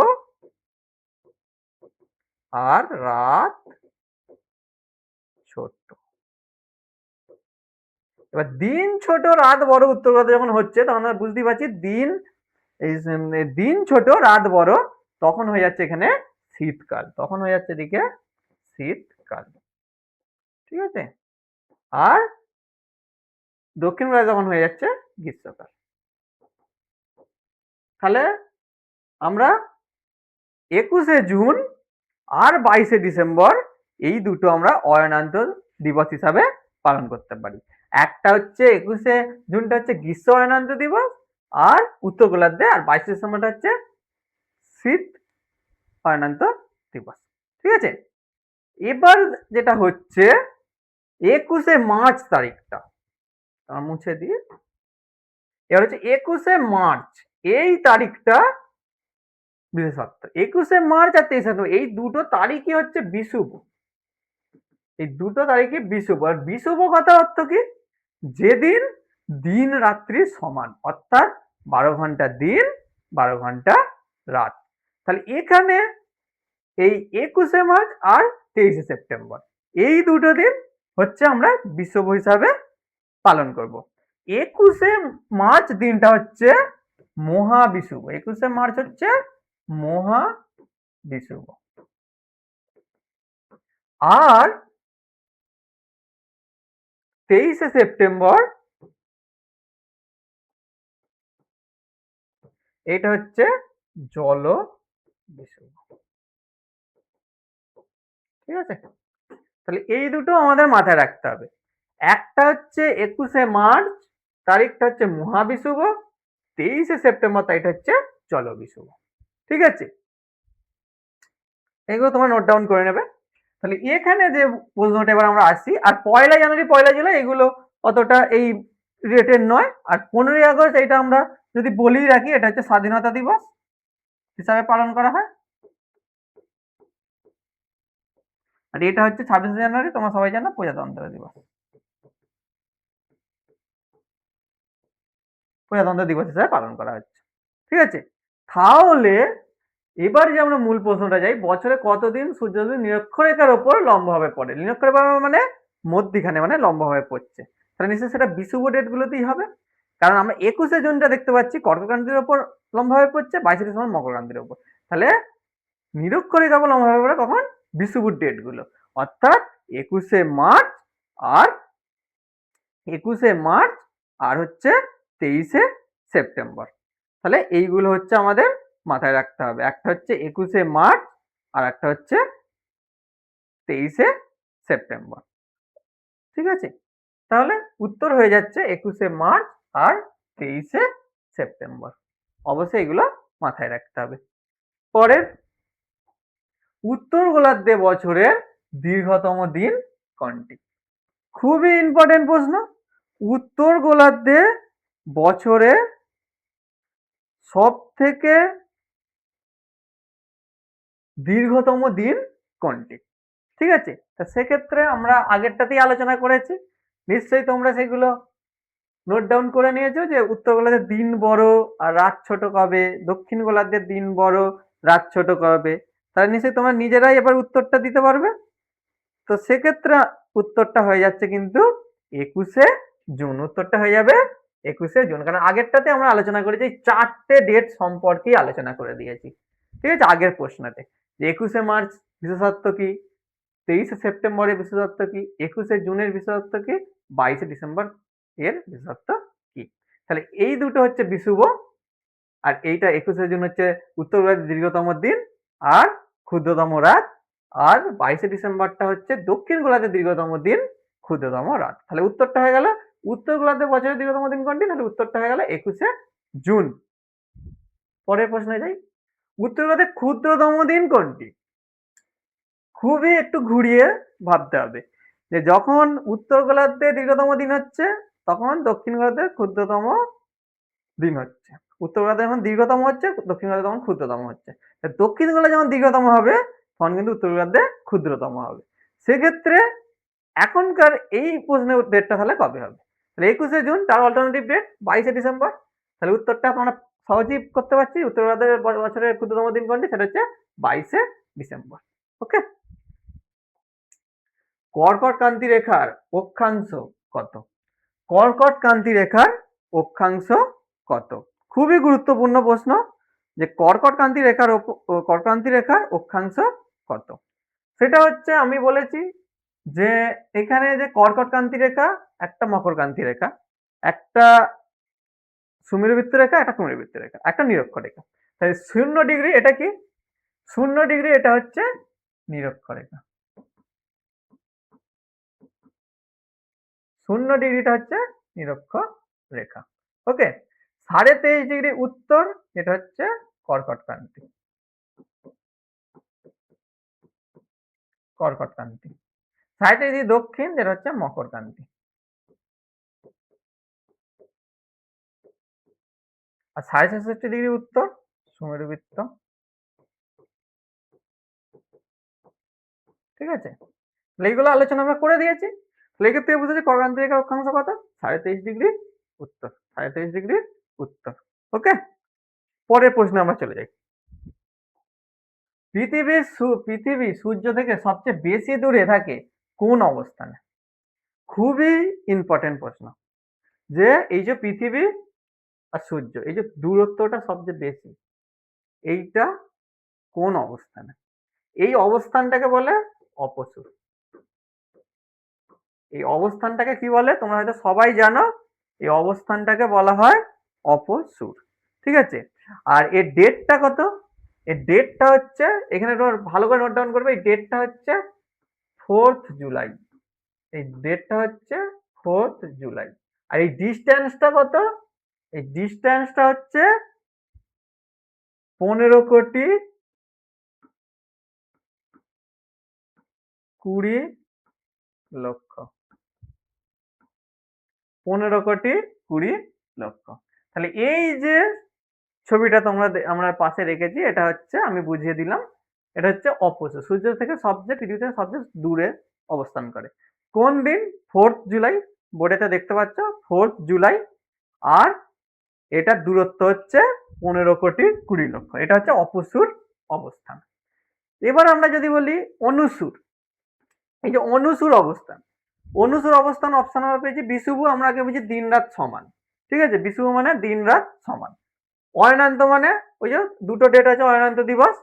আর রাত ছোট। এবার দিন ছোট রাত বড় উত্তর গোলার্ধে যখন হচ্ছে, তখন আমরা বুঝতেই পারছি দিন ছোট রাত বড়, তখন হয়ে যাচ্ছে এখানে শীতকাল, তখন হয়ে যাচ্ছে এদিকে শীতকাল। ঠিক আছে, আর দক্ষিণ গোলার্ধে তখন হয়ে যাচ্ছে গ্রীষ্মকাল। তাহলে আমরা 21শে জুন আর 22শে ডিসেম্বর এই দুটো আমরা অয়নান্তর দিবস হিসাবে পালন করতে পারি। একটা হচ্ছে 21শে জুনটা হচ্ছে গ্রীষ্ম অয়নান্ত দিবস আর উত্তর গোলার্ধে, আর 22শে ডিসেম্বরটা হচ্ছে শীত অয়নান্ত দিবস। ঠিক আছে, এবার যেটা হচ্ছে 21শে মার্চ তারিখটা মুছে দিয়ে, এবার হচ্ছে 21শে মার্চ এই তারিখটা বিশেষত্ব। 21শে মার্চ আর 23শে নভেম্বর এই দুটো তারিখই হচ্ছে বিষুব। এই দুটো তারিখে বিষুব। আর বিষুব কথা অর্থ কি? যেদিন দিন রাত্রি সমান, অর্থাৎ 12 ঘন্টা দিন 12 ঘন্টা রাত। তাহলে এখানে এই 21শে মার্চ আর 23শে সেপ্টেম্বর এই দুটো দিন হচ্ছে আমরা বিষুব হিসাবে পালন করব। 21শে মার্চ দিনটা হচ্ছে মহাবিষুব। 21শে মার্চ হচ্ছে মহাবিষুব। আর 23শে সেপ্টেম্বর এটা হচ্ছে জল বিষুব। ঠিক আছে, তাহলে এই দুটো আমাদের মাথায় রাখতে হবে। একটা হচ্ছে 21শে মার্চ তারিখটা হচ্ছে মহাবিষুব, 23শে সেপ্টেম্বর তারিখটা হচ্ছে জল বিষুব। ঠিক আছে, এগুলো তোমরা নোট ডাউন করে নেবে। তাহলে এখানে যে প্রশ্নটা এবার আমরা আসি, আর 1 জানুয়ারি 1 জুলাই এগুলো অতটা এই রেটের নয়। আর 15ই আগস্ট এটা আমরা যদি বলি রাখি, এটা হচ্ছে স্বাধীনতা দিবস হিসাবে পালন করা হয়। আর এটা হচ্ছে 26শে জানুয়ারি, তোমরা সবাই জানো, প্রজাতন্ত্র দিবস। প্রজাতন্ত্র দিবস হিসাবে পালন করা হচ্ছে। ঠিক আছে, তাহলে এবার যে আমরা মূল প্রশ্নটা যাই, বছরে কতদিন সূর্যরশ্মি নিরক্ষরেখার ওপর লম্বভাবে পড়ে? নিরক্ষরেখা মানে মধ্যিখানে, মানে লম্বভাবে পড়ছে। তাহলে নিশ্চয়ই সেটা বিষুব ডেট গুলোতেই হবে, কারণ আমরা 21শে জুনটা দেখতে পাচ্ছি কর্কটক্রান্তির ওপর লম্বভাবে পড়ছে, 22শে ডিসেম্বর মকরক্রান্তির ওপর। তাহলে নিরক্ষরেখার ওপর লম্বভাবে পড়ে তখন বিষুব ডেট গুলো, অর্থাৎ 21শে মার্চ আর 23শে সেপ্টেম্বর। তাহলে এইগুলো হচ্ছে আমাদের মাথায় রাখতে হবে। একটা হচ্ছে 21শে মার্চ আর একটা হচ্ছে 23শে সেপ্টেম্বর। ঠিক আছে, তাহলে উত্তর হয়ে যাচ্ছে 21শে মার্চ আর 23শে সেপ্টেম্বর। অবশ্যই এগুলো মাথায় রাখতে হবে। পরের, উত্তর গোলার্ধে বছরের দীর্ঘতম দিন কোনটি? খুবই ইম্পর্টেন্ট প্রশ্ন। উত্তর গোলার্ধে বছরে সব থেকে দীর্ঘতম দিন কোনটি? ঠিক আছে, তা সেক্ষেত্রে আমরা আগেরটাতেই আলোচনা করেছি, নিশ্চয়ই তোমরা সেগুলো নোট ডাউন করে নিয়েছো যে উত্তর গোলার্ধের দিন বড় আর রাত ছোট কবে, দক্ষিণ গোলার্ধের দিন বড় রাত ছোট কবে। তাহলে নিশ্চয়ই তোমরা নিজেরাই এবার উত্তরটা দিতে পারবে। তো সেক্ষেত্রে উত্তরটা হয়ে যাচ্ছে কিন্তু 21শে জুন। উত্তরটা হয়ে যাবে 21শে জুন, কারণ আগেরটাতে আমরা আলোচনা করেছি 4টে ডেট সম্পর্কেই আলোচনা করে দিয়েছি। ঠিক আছে, আগের প্রশ্নতে যে 21শে মার্চ বিশেষত্ব কি, 23শে সেপ্টেম্বরের বিশেষত্ব কি, 21শে জুনের বিশেষত্ব কি, 22শে ডিসেম্বর এর বিশেষত্ব কি। তাহলে এই দুটো হচ্ছে বিষুব, আর এইটা 21শে জুন হচ্ছে উত্তর গোলার্ধের দীর্ঘতম দিন আর ক্ষুদ্রতম রাত, আর 22শে ডিসেম্বরটা হচ্ছে দক্ষিণ গোলার্ধের দীর্ঘতম দিন ক্ষুদ্রতম রাত। তাহলে উত্তরটা হয়ে গেল উত্তর গোলার্ধের বছরের দীর্ঘতম দিন কোনটি? তাহলে উত্তরটা হয়ে গেল 21শে জুন। পরের প্রশ্নে যাই, উত্তর গোলার্ধের ক্ষুদ্রতম দিন কোনটি? খুবই একটু ঘুরিয়ে ভাবতে হবে যে যখন উত্তর গোলার্ধে দীর্ঘতম দিন হচ্ছে তখন দক্ষিণ গোলার্ধের ক্ষুদ্রতম দিন হচ্ছে। উত্তর গোলার্ধে যখন দীর্ঘতম হচ্ছে, দক্ষিণ গোলার্ধে তখন ক্ষুদ্রতম হচ্ছে। দক্ষিণ গোলার্ধে যখন দীর্ঘতম হবে তখন কিন্তু উত্তর গোলার্ধে ক্ষুদ্রতম হবে। সেক্ষেত্রে এখনকার এই প্রশ্নের ডেটটা তাহলে কবে হবে? তাহলে 21শে জুন, তার অল্টারনেটিভ ডেট 22শে ডিসেম্বর। তাহলে উত্তরটা আমরা সহজেই করতে পারছি। উত্তর গোলার্ধের বছরের ক্ষুদ্রতম দিন কোনটি? সেটা হচ্ছে 22শে ডিসেম্বর। ওকে, কর্কট ক্রান্তি রেখার অক্ষাংশ কত? কর্কট ক্রান্তি রেখার অক্ষাংশ কত? খুবই গুরুত্বপূর্ণ প্রশ্ন যে কর্কট ক্রান্তি রেখার অক্ষাংশ কত। সেটা হচ্ছে আমি বলেছি যে এখানে যে কর্কট ক্রান্তি রেখা একটা মকর ক্রান্তি রেখা, একটা সুমেরুবৃত্ত রেখা, একটা কুমেরুবৃত্ত রেখা, একটা নিরক্ষরেখা। তাহলে 0 ডিগ্রি এটা কি? 0 ডিগ্রি এটা হচ্ছে নিরক্ষরেখা। 0 ডিগ্রিটা হচ্ছে নিরক্ষরেখা। ওকে, 23.5 ডিগ্রি উত্তর এটা হচ্ছে কর্কটক্রান্তি। কর্কটক্রান্তি। 23.5 ডিগ্রি দক্ষিণ যেটা হচ্ছে মকরক্রান্তি। আর 66.5 ডিগ্রি উত্তর সুমেরুবৃত্ত। ঠিক আছে, তাহলে এইগুলো আলোচনা আমরা করে দিয়েছি। তাহলে এক্ষেত্রে বুঝেছি কর্কটক্রান্তি রেখার অক্ষাংশ কত? 23.5 ডিগ্রি উত্তর। 23.5 ডিগ্রি উত্তর। ওকে, পরের প্রশ্নে আমরা চলে যাই। পৃথিবী সূর্য থেকে সবচেয়ে বেশি দূরে থাকে কোন অবস্থানে? খুবই ইম্পর্টেন্ট প্রশ্ন, যে এই যে পৃথিবী আর সূর্য এই যে দূরত্বটা সবচেয়ে বেশি, এইটা কোন অবস্থানে? এই অবস্থানটাকে বলে অপসূর। এই অবস্থানটাকে কি বলে তোমরা হয়তো সবাই জানো, এই অবস্থানটাকে বলা হয় অপসূর। ঠিক আছে, আর এর ডেটটা কত? এর ডেটটা হচ্ছে, এখানে ভালো করে নোট ডাউন করবে, এই ডেটটা হচ্ছে 4th জুলাই। এই ডেটটা হচ্ছে 4th জুলাই। আর এই ডিস্টেন্সটা কত? এই ডিস্টেন্সটা হচ্ছে 15,20,00,000। 15,20,00,000। তাহলে এই যে ছবিটা আমরা পাশে রেখেছি, এটা হচ্ছে, আমি বুঝিয়ে দিলাম, এটা হচ্ছে অপসূর। সূর্য থেকে পৃথিবী থেকে সবচেয়ে দূরে অবস্থান করে। কোন দিন? 4th জুলাই। বোর্ডেতে দেখতে পাচ্ছ 4th জুলাই। আর এটার দূরত্ব হচ্ছে 15,20,00,000। এটা হচ্ছে অপসূর অবস্থান। এবার আমরা যদি বলি অনুসূর, এই যে অনুসূর অবস্থান, অনুসূর অবস্থান অপশন আমরা পেয়েছি বিষুব। আমরা আগে বুঝি দিন রাত সমান। ঠিক আছে, বিষুব মানে দিন রাত সমান। অয়নান্ত মানে ওই যে দুটো ডেট আছে অয়নান্ত দিবস,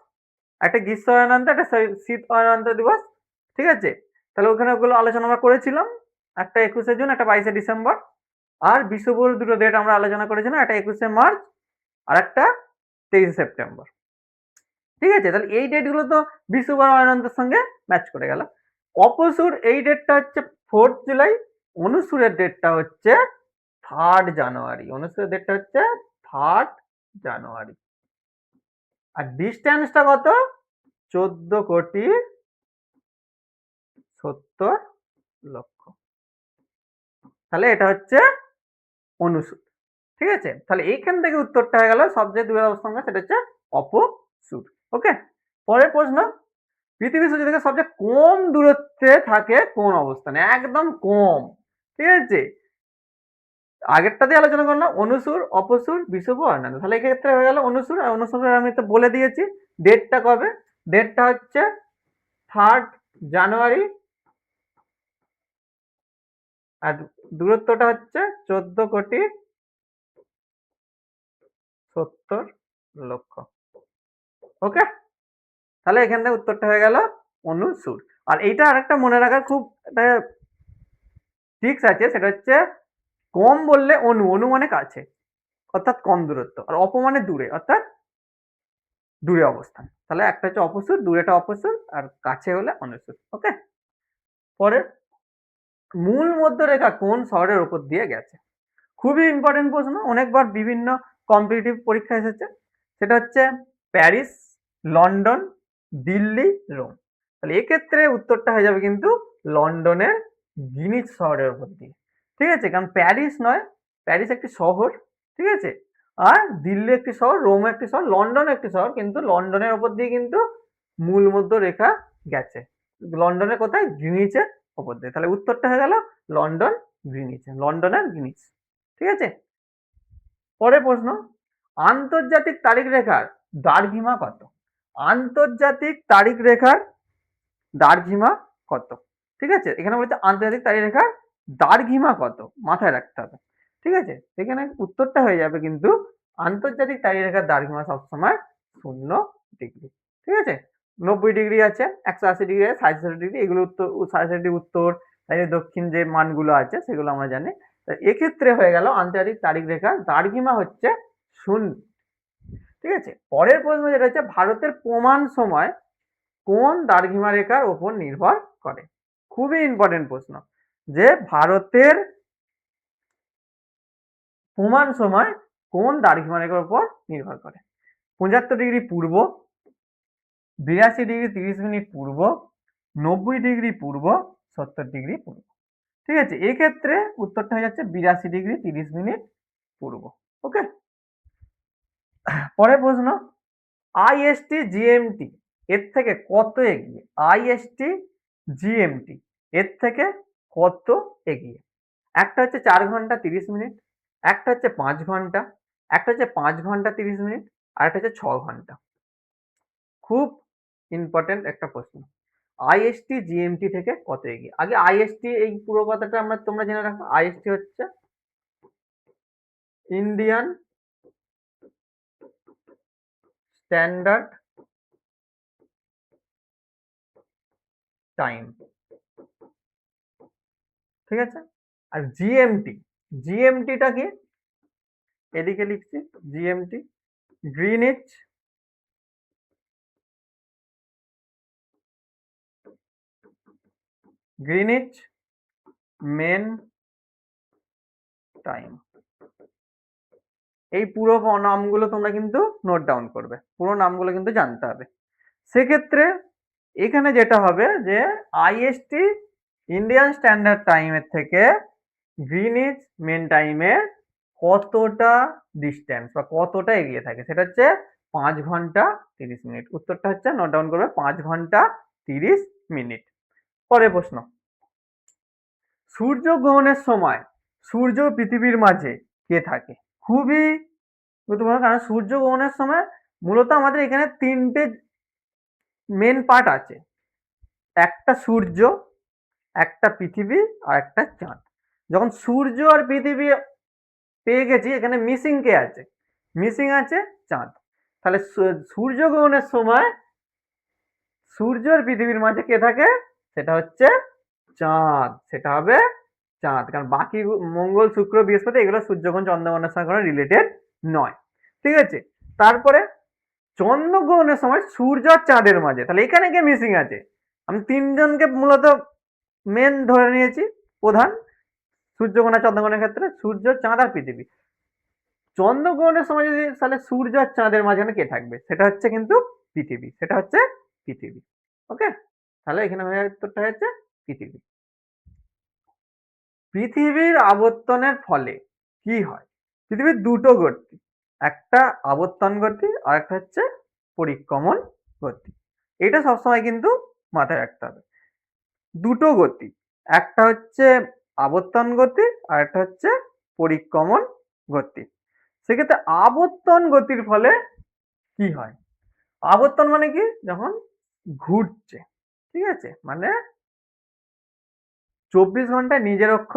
একটা গ্রীষ্ম অয়নান্ত, একটা শীত অয়নান্ত দিবস। ঠিক আছে, তাহলে ওখানে ওগুলো আলোচনা আমরা করেছিলাম, একটা 21শে জুন, একটা 22শে ডিসেম্বর। আর বিষুবর দুটো ডেট আমরা আলোচনা করেছিলাম, একটা 21শে মার্চ আর একটা 23শে সেপ্টেম্বর। ঠিক আছে, তাহলে এই ডেটগুলো তো বিষুব আর অয়নান্তের সঙ্গে ম্যাচ করে গেল। অপসূর এই ডেটটা হচ্ছে 4th জুলাই। অনুসূরের ডেটটা হচ্ছে 3rd জানুয়ারি। অনুসূরের ডেটটা হচ্ছে 3rd জানুয়ারি। আর ডিস্টেন্সটা কত? 14,70,00,000। তাহলে এটা হচ্ছে অনুসূর। ঠিক আছে, তাহলে এইখান থেকে উত্তরটা হয়ে গেল সবচেয়ে দূরের অবস্থান, সেটা হচ্ছে অপসূর। ওকে, পরের প্রশ্ন, পৃথিবী সূর্য থেকে সবচেয়ে কম দূরত্বে থাকে কোন অবস্থানে? একদম কম। ঠিক আছে, আগেরটা দিয়ে আলোচনা করলাম অনুসূর, অপসূর, বিষুব, অয়নান্ত। তাহলে এক্ষেত্রে হয়ে গেল অনুসূর। আর অনুসূরের আমি তো বলে দিয়েছি ডেটটা কবে। ডেটটা হচ্ছে 3rd জানুয়ারি। আর দূরত্বটা হচ্ছে 14,70,00,000। ওকে, তাহলে এখান থেকে উত্তরটা হয়ে গেল অনুসূর। আর এইটা আরেকটা মনে রাখার খুব একটা ট্রিক্স আছে, সেটা হচ্ছে কম বললে অনু মানে কাছে, অর্থাৎ কম দূরত্ব, আর অপ মানে দূরে, অর্থাৎ দূরে অবস্থান। তাহলে একটা হচ্ছে অপসূর, দূরেটা অপসূর, আর কাছে হলে অনুসূর। ওকে, পরে মূল মধ্যরেখা কোন শহরের উপর দিয়ে গেছে? খুবই ইম্পর্টেন্ট প্রশ্ন, অনেকবার বিভিন্ন কম্পিটিটিভ পরীক্ষা এসেছে। সেটা হচ্ছে প্যারিস, লন্ডন, দিল্লি, রোম। তাহলে এক্ষেত্রে উত্তরটা হয়ে যাবে কিন্তু লন্ডনের গ্রিনিচ শহরের উপর দিয়ে। ঠিক আছে, কারণ প্যারিস নয়, প্যারিস একটি শহর। ঠিক আছে, আর দিল্লি একটি শহর, রোম একটি শহর, লন্ডন একটি শহর, কিন্তু লন্ডনের উপর দিয়ে কিন্তু মূল মধ্য রেখা গেছে। লন্ডনের কোথায়? গ্রিনিচের উপর দিয়ে। তাহলে উত্তরটা হয়ে গেল লন্ডন গ্রিনিচ, লন্ডনের গ্রিনিচ। ঠিক আছে, পরের প্রশ্ন, আন্তর্জাতিক তারিখ রেখার দ্রাঘিমা কত? আন্তর্জাতিক তারিখ রেখার দ্রাঘিমা কত? ঠিক আছে, এখানে বলছে আন্তর্জাতিক তারিখ রেখার দ্রাঘিমা কত, মাথায় রাখতে হবে। ঠিক আছে, এখানে উত্তরটা হয়ে যাবে কিন্তু আন্তর্জাতিক তারিখ রেখার দ্রাঘিমা সবসময় 0 ডিগ্রি। ঠিক আছে, 90 ডিগ্রি আছে, 180 ডিগ্রি আছে, 67 ডিগ্রি, এগুলো উত্তর, 67 ডিগ্রি উত্তর, দক্ষিণ যে মানগুলো আছে সেগুলো আমরা জানি। এক্ষেত্রে হয়ে গেল আন্তর্জাতিক তারিখ রেখার দ্রাঘিমা হচ্ছে 0। ঠিক আছে, পরের প্রশ্ন যেটা হচ্ছে ভারতের প্রমাণ সময় কোন দ্রাঘিমা রেখার উপর নির্ভর করে। খুবই ইম্পর্টেন্ট প্রশ্ন, যে ভারতের প্রমাণ সময় কোন দ্রাঘিমা রেখার উপর নির্ভর করে। 75 ডিগ্রি পূর্ব, 82 ডিগ্রি 30 মিনিট পূর্ব, 90 ডিগ্রি পূর্ব, 70 ডিগ্রি পূর্ব। ঠিক আছে, এক্ষেত্রে উত্তরটা হয়ে যাচ্ছে 82 ডিগ্রি 30 মিনিট পূর্ব। ওকে, পরের প্রশ্ন, আইএসটি জিএমটি এর থেকে কত এগিয়ে? আইএসটি জিএমটি এর থেকে কত এগিয়ে? একটা হচ্ছে 4 ঘন্টা 30 মিনিট, একটা হচ্ছে 5 ঘন্টা, একটা হচ্ছে 5 ঘন্টা 30 মিনিট, আর একটা হচ্ছে 6 ঘন্টা। খুব ইম্পর্টেন্ট একটা প্রশ্ন, আইএসটি জিএমটি থেকে কত এগিয়ে? আগে আইএসটি এই পুরো কথাটা তোমরা জেনে রাখো। আইএসটি হচ্ছে ইন্ডিয়ান স্ট্যান্ডার্ড টাইম। ঠিক আছে, আর জিএমটি, জিএমটিটা কি? এদিকে লিখছি GMT, Greenwich Greenwich mean time. এই পুরো নামগুলো তোমরা কিন্তু নোট ডাউন করবে, পুরো নামগুলো কিন্তু জানতে হবে। সেক্ষেত্রে এখানে যেটা হবে যে আইএসটি ইন্ডিয়ান স্ট্যান্ডার্ড টাইমের থেকে গ্রিনিচ মেন টাইমের কতটা ডিস্টেন্স বা কতটা এগিয়ে থাকে, সেটা হচ্ছে 5 ঘন্টা 30 মিনিট। উত্তরটা হচ্ছে নোট ডাউন করবে 5 ঘন্টা 30 মিনিট। পরের প্রশ্ন, সূর্যগ্রহণের সময় সূর্য ও পৃথিবীর মাঝে কে থাকে? খুবই গুরুত্বপূর্ণ, কারণ সূর্যগ্রহণের সময় মূলত আমাদের এখানে 3টে মেন পার্ট আছে, একটা সূর্য, একটা পৃথিবী, আর একটা চাঁদ। যখন সূর্য আর পৃথিবী পেয়ে গেছি, এখানে মিসিং কে আছে? মিসিং আছে চাঁদ। তাহলে সূর্যগ্রহণের সময় সূর্য আর পৃথিবীর মাঝে কে থাকে? সেটা হচ্ছে চাঁদ, সেটা হবে চাঁদ। কারণ বাকি মঙ্গল শুক্র বৃহস্পতি এগুলো সূর্যগ্রহণ চন্দ্রগ্রহণের সঙ্গে কোনো রিলেটেড নয়। ঠিক আছে, তারপরে চন্দ্রগ্রহণের সময় সূর্য আর চাঁদের মাঝে, তাহলে এখানে কে মিসিং আছে? আমি 3জনকে মূলত মেন ধরে নিয়েছি প্রধান সূর্যগ্রহণ আর চন্দ্রগ্রহণের ক্ষেত্রে, সূর্য, চাঁদ আর পৃথিবী। চন্দ্রগ্রহণের সময় যদি তাহলে সূর্য আর চাঁদের মাঝখানে কে থাকবে? সেটা হচ্ছে কিন্তু পৃথিবী, সেটা হচ্ছে পৃথিবী। ওকে, তাহলে এখানে উত্তরটা হচ্ছে পৃথিবী। পৃথিবীর আবর্তনের ফলে কি হয়? পৃথিবীর দুটো গতি, একটা আবর্তন গতি আর একটা হচ্ছে পরিক্রমণ গতি। এটা সবসময় কিন্তু মাথায় রাখতে হবে। দুটো গতি, একটা হচ্ছে আবর্তন গতি আর একটা হচ্ছে পরিক্রমণ গতি। সেক্ষেত্রে আবর্তন গতির ফলে কি হয়? আবর্তন মানে কি? যখন ঘুরছে, ঠিক আছে, মানে 24 ঘন্টায় নিজের অক্ষ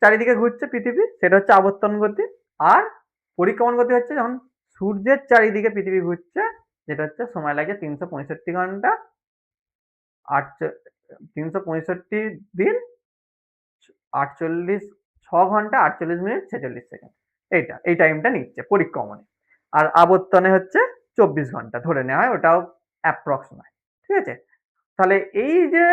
চারিদিকে ঘুরছে পৃথিবী, সেটা হচ্ছে আবর্তন গতি। আর পরিক্রমণ গতি হচ্ছে যখন সূর্যের চারিদিকে পৃথিবী ঘুরছে, যেটা হচ্ছে সময় লাগে 365 ঘন্টা 365 দিন 6 ঘন্টা 48 মিনিট 46 সেকেন্ড। এই টাইমটা নিচ্ছে পরিক্রমণে। আর আবর্তনে হচ্ছে 24 ঘন্টা ধরে নেওয়া হয়, ওটাও অ্যাপ্রক্স নয়। ঠিক আছে, তাহলে এই যে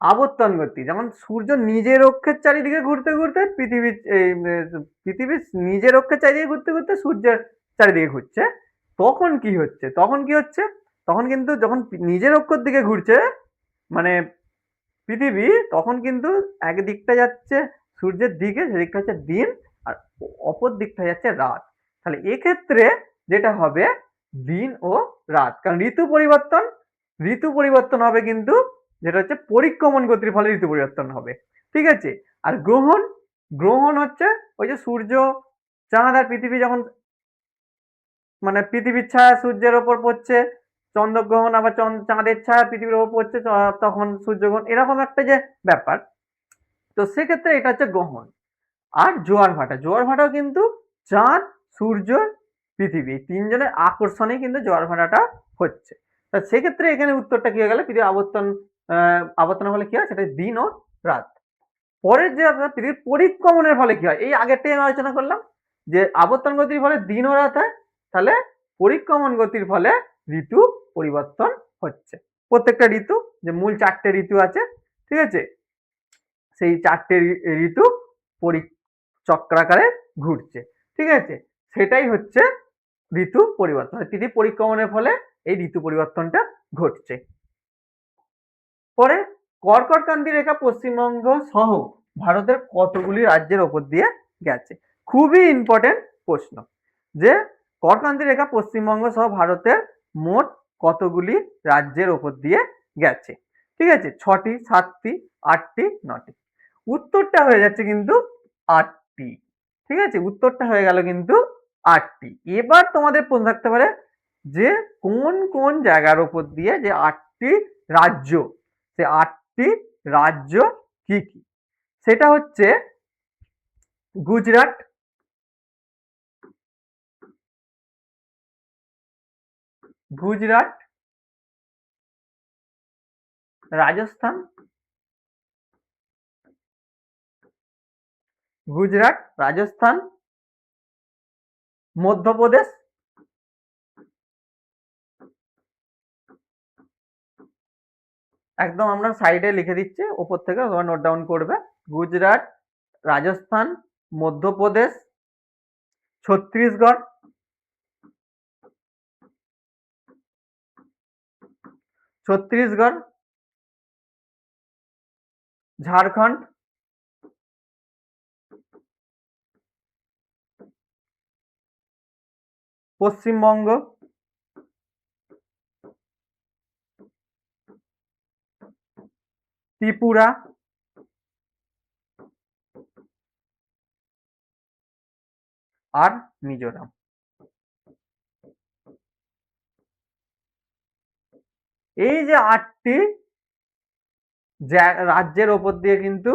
আবর্তন গতি, যখন সূর্য নিজের অক্ষের চারিদিকে ঘুরতে ঘুরতে পৃথিবী নিজের অক্ষের চারিদিকে ঘুরতে ঘুরতে সূর্যের চারিদিকে ঘুরছে, তখন কি হচ্ছে? তখন কিন্তু যখন নিজের অক্ষের দিকে ঘুরছে মানে পৃথিবী, তখন কিন্তু একদিকটা যাচ্ছে সূর্যের দিকে, সেদিকটা হচ্ছে দিন, আর অপর দিকটা যাচ্ছে রাত। তাহলে এক্ষেত্রে যেটা হবে দিন ও রাত, কারণ ঋতু পরিবর্তন হবে কিন্তু, যেটা হচ্ছে পরিক্রমণ গতির ফলে ঋতু পরিবর্তন হবে। ঠিক আছে, আর গ্রহণ হচ্ছে ওই যে সূর্য, চাঁদ আর পৃথিবী যখন মানে পৃথিবীর ছায়া সূর্যের ওপর পড়ছে, চন্দ্রগ্রহণ আবার চাঁদের ছায়া পৃথিবীর ওপর পড়ছে, তখন সূর্যগ্রহণ, এরকম একটা যে ব্যাপার। তো সেক্ষেত্রে এটা হচ্ছে গ্রহণ। আর জোয়ার ভাটাও কিন্তু চাঁদ, সূর্য, পৃথিবী 3জনের আকর্ষণে কিন্তু জোয়ার ভাটাটা হচ্ছে। তা সেক্ষেত্রে এখানে উত্তরটা কি হয়ে গেল? পৃথিবীর আবর্তনের ফলে কি হয়? সেটা দিন ও রাত। পরের যে আপনার পৃথিবীর পরিক্রমণের ফলে কি হয়, এই আগেরটাই আমি আলোচনা করলাম যে আবর্তন গতির ফলে দিন ও রাত হয়, তাহলে পরিক্রমণ গতির ফলে ঋতু পরিবর্তন হচ্ছে। প্রত্যেকটা ঋতু, যে মূল 4টে ঋতু আছে, ঠিক আছে, সেই 4টে ঋতু চক্রাকারে ঘুরছে, ঠিক আছে, সেটাই হচ্ছে ঋতু পরিবর্তন। পৃথিবী পরিক্রমণের ফলে এই ঋতু পরিবর্তনটা ঘটছে। পরে কর্কটক্রান্তি রেখা পশ্চিমবঙ্গ সহ ভারতের কতগুলি রাজ্যের ওপর দিয়ে গেছে? খুবই ইম্পর্টেন্ট প্রশ্ন, যে কর্কটক্রান্তি রেখা পশ্চিমবঙ্গ সহ ভারতের মোট কতগুলি রাজ্যের ওপর দিয়ে গেছে? ঠিক আছে, 6টি, 7টি, 8টি, 9টি। উত্তরটা হয়ে যাচ্ছে কিন্তু 8টি। ঠিক আছে, উত্তরটা হয়ে গেল কিন্তু 8টি। এবার তোমাদের প্রশ্ন থাকতে পারে যে কোন কোন জায়গার ওপর দিয়ে, যে 8টি রাজ্য, সে 8টি রাজ্য কি কি? সেটা হচ্ছে গুজরাট, গুজরাট, রাজস্থান, গুজরাট, রাজস্থান, মধ্যপ্রদেশ, একদম আমরা সাইডে লিখে দিচ্ছি, ওপর থেকে তোমরা নোট ডাউন করবে। গুজরাট, রাজস্থান, মধ্যপ্রদেশ, ছত্তিশগড়, ছত্তিশগড়, ঝাড়খণ্ড, পশ্চিমবঙ্গ, ত্রিপুরা, আর মিজোরাম। এই যে 8টি রাজ্যের ওপর দিয়ে কিন্তু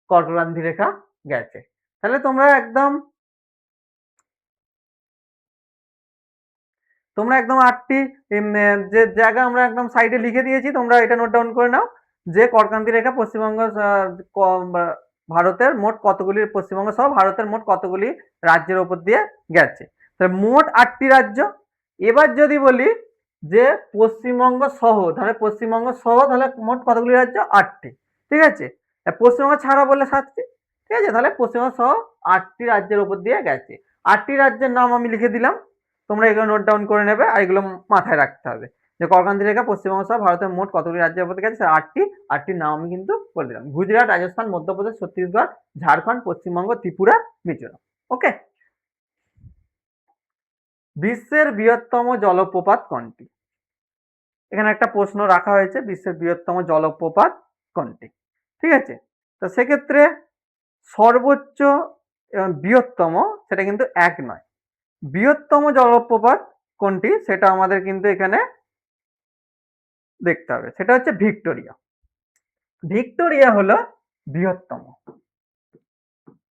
কর্কটক্রান্তি রেখা গেছে। তাহলে তোমরা একদম 8টি যে জায়গা আমরা একদম সাইডে লিখে দিয়েছি, তোমরা এটা নোট ডাউন করে নাও যে কর্কটক্রান্তি রেখা পশ্চিমবঙ্গ ভারতের মোট কতগুলি, পশ্চিমবঙ্গ সহ ভারতের মোট কতগুলি রাজ্যের ওপর দিয়ে গেছে? তাহলে মোট 8টি রাজ্য। এবার যদি বলি যে পশ্চিমবঙ্গ সহ, তাহলে পশ্চিমবঙ্গ সহ তাহলে মোট কতগুলি রাজ্য? 8টি। ঠিক আছে, পশ্চিমবঙ্গ ছাড়া বললে 7টি। ঠিক আছে, তাহলে পশ্চিমবঙ্গ সহ 8টি রাজ্যের উপর দিয়ে গেছে। 8টি রাজ্যের নাম আমি লিখে দিলাম, তোমরা এগুলো নোট ডাউন করে নেবে, আর এগুলো মাথায় রাখতে হবে যে কর্কটক্রান্তি রেখা পশ্চিমবঙ্গ সহ ভারতের মোট কতগুলি রাজ্যের উপর দিয়ে গেছে? 8টি। 8টির নাম আমি কিন্তু বলে দিলাম: গুজরাট, রাজস্থান, মধ্যপ্রদেশ, ছত্তিশগড়, ঝাড়খণ্ড, পশ্চিমবঙ্গ, ত্রিপুরা, মিজোরাম। ওকে। বিশ্বের বৃহত্তম জলপ্রপাত কোনটি? এখানে একটা প্রশ্ন রাখা হয়েছে, বিশ্বের বৃহত্তম জলপ্রপাত কোনটি? ঠিক আছে, তো সেক্ষেত্রে সর্বোচ্চ এবং বৃহত্তম সেটা কিন্তু এক নয়। বৃহত্তম জলপ্রপাত কোনটি সেটা আমাদের কিন্তু এখানে দেখতে হবে, সেটা হচ্ছে ভিক্টোরিয়া। ভিক্টোরিয়া হলো বৃহত্তম।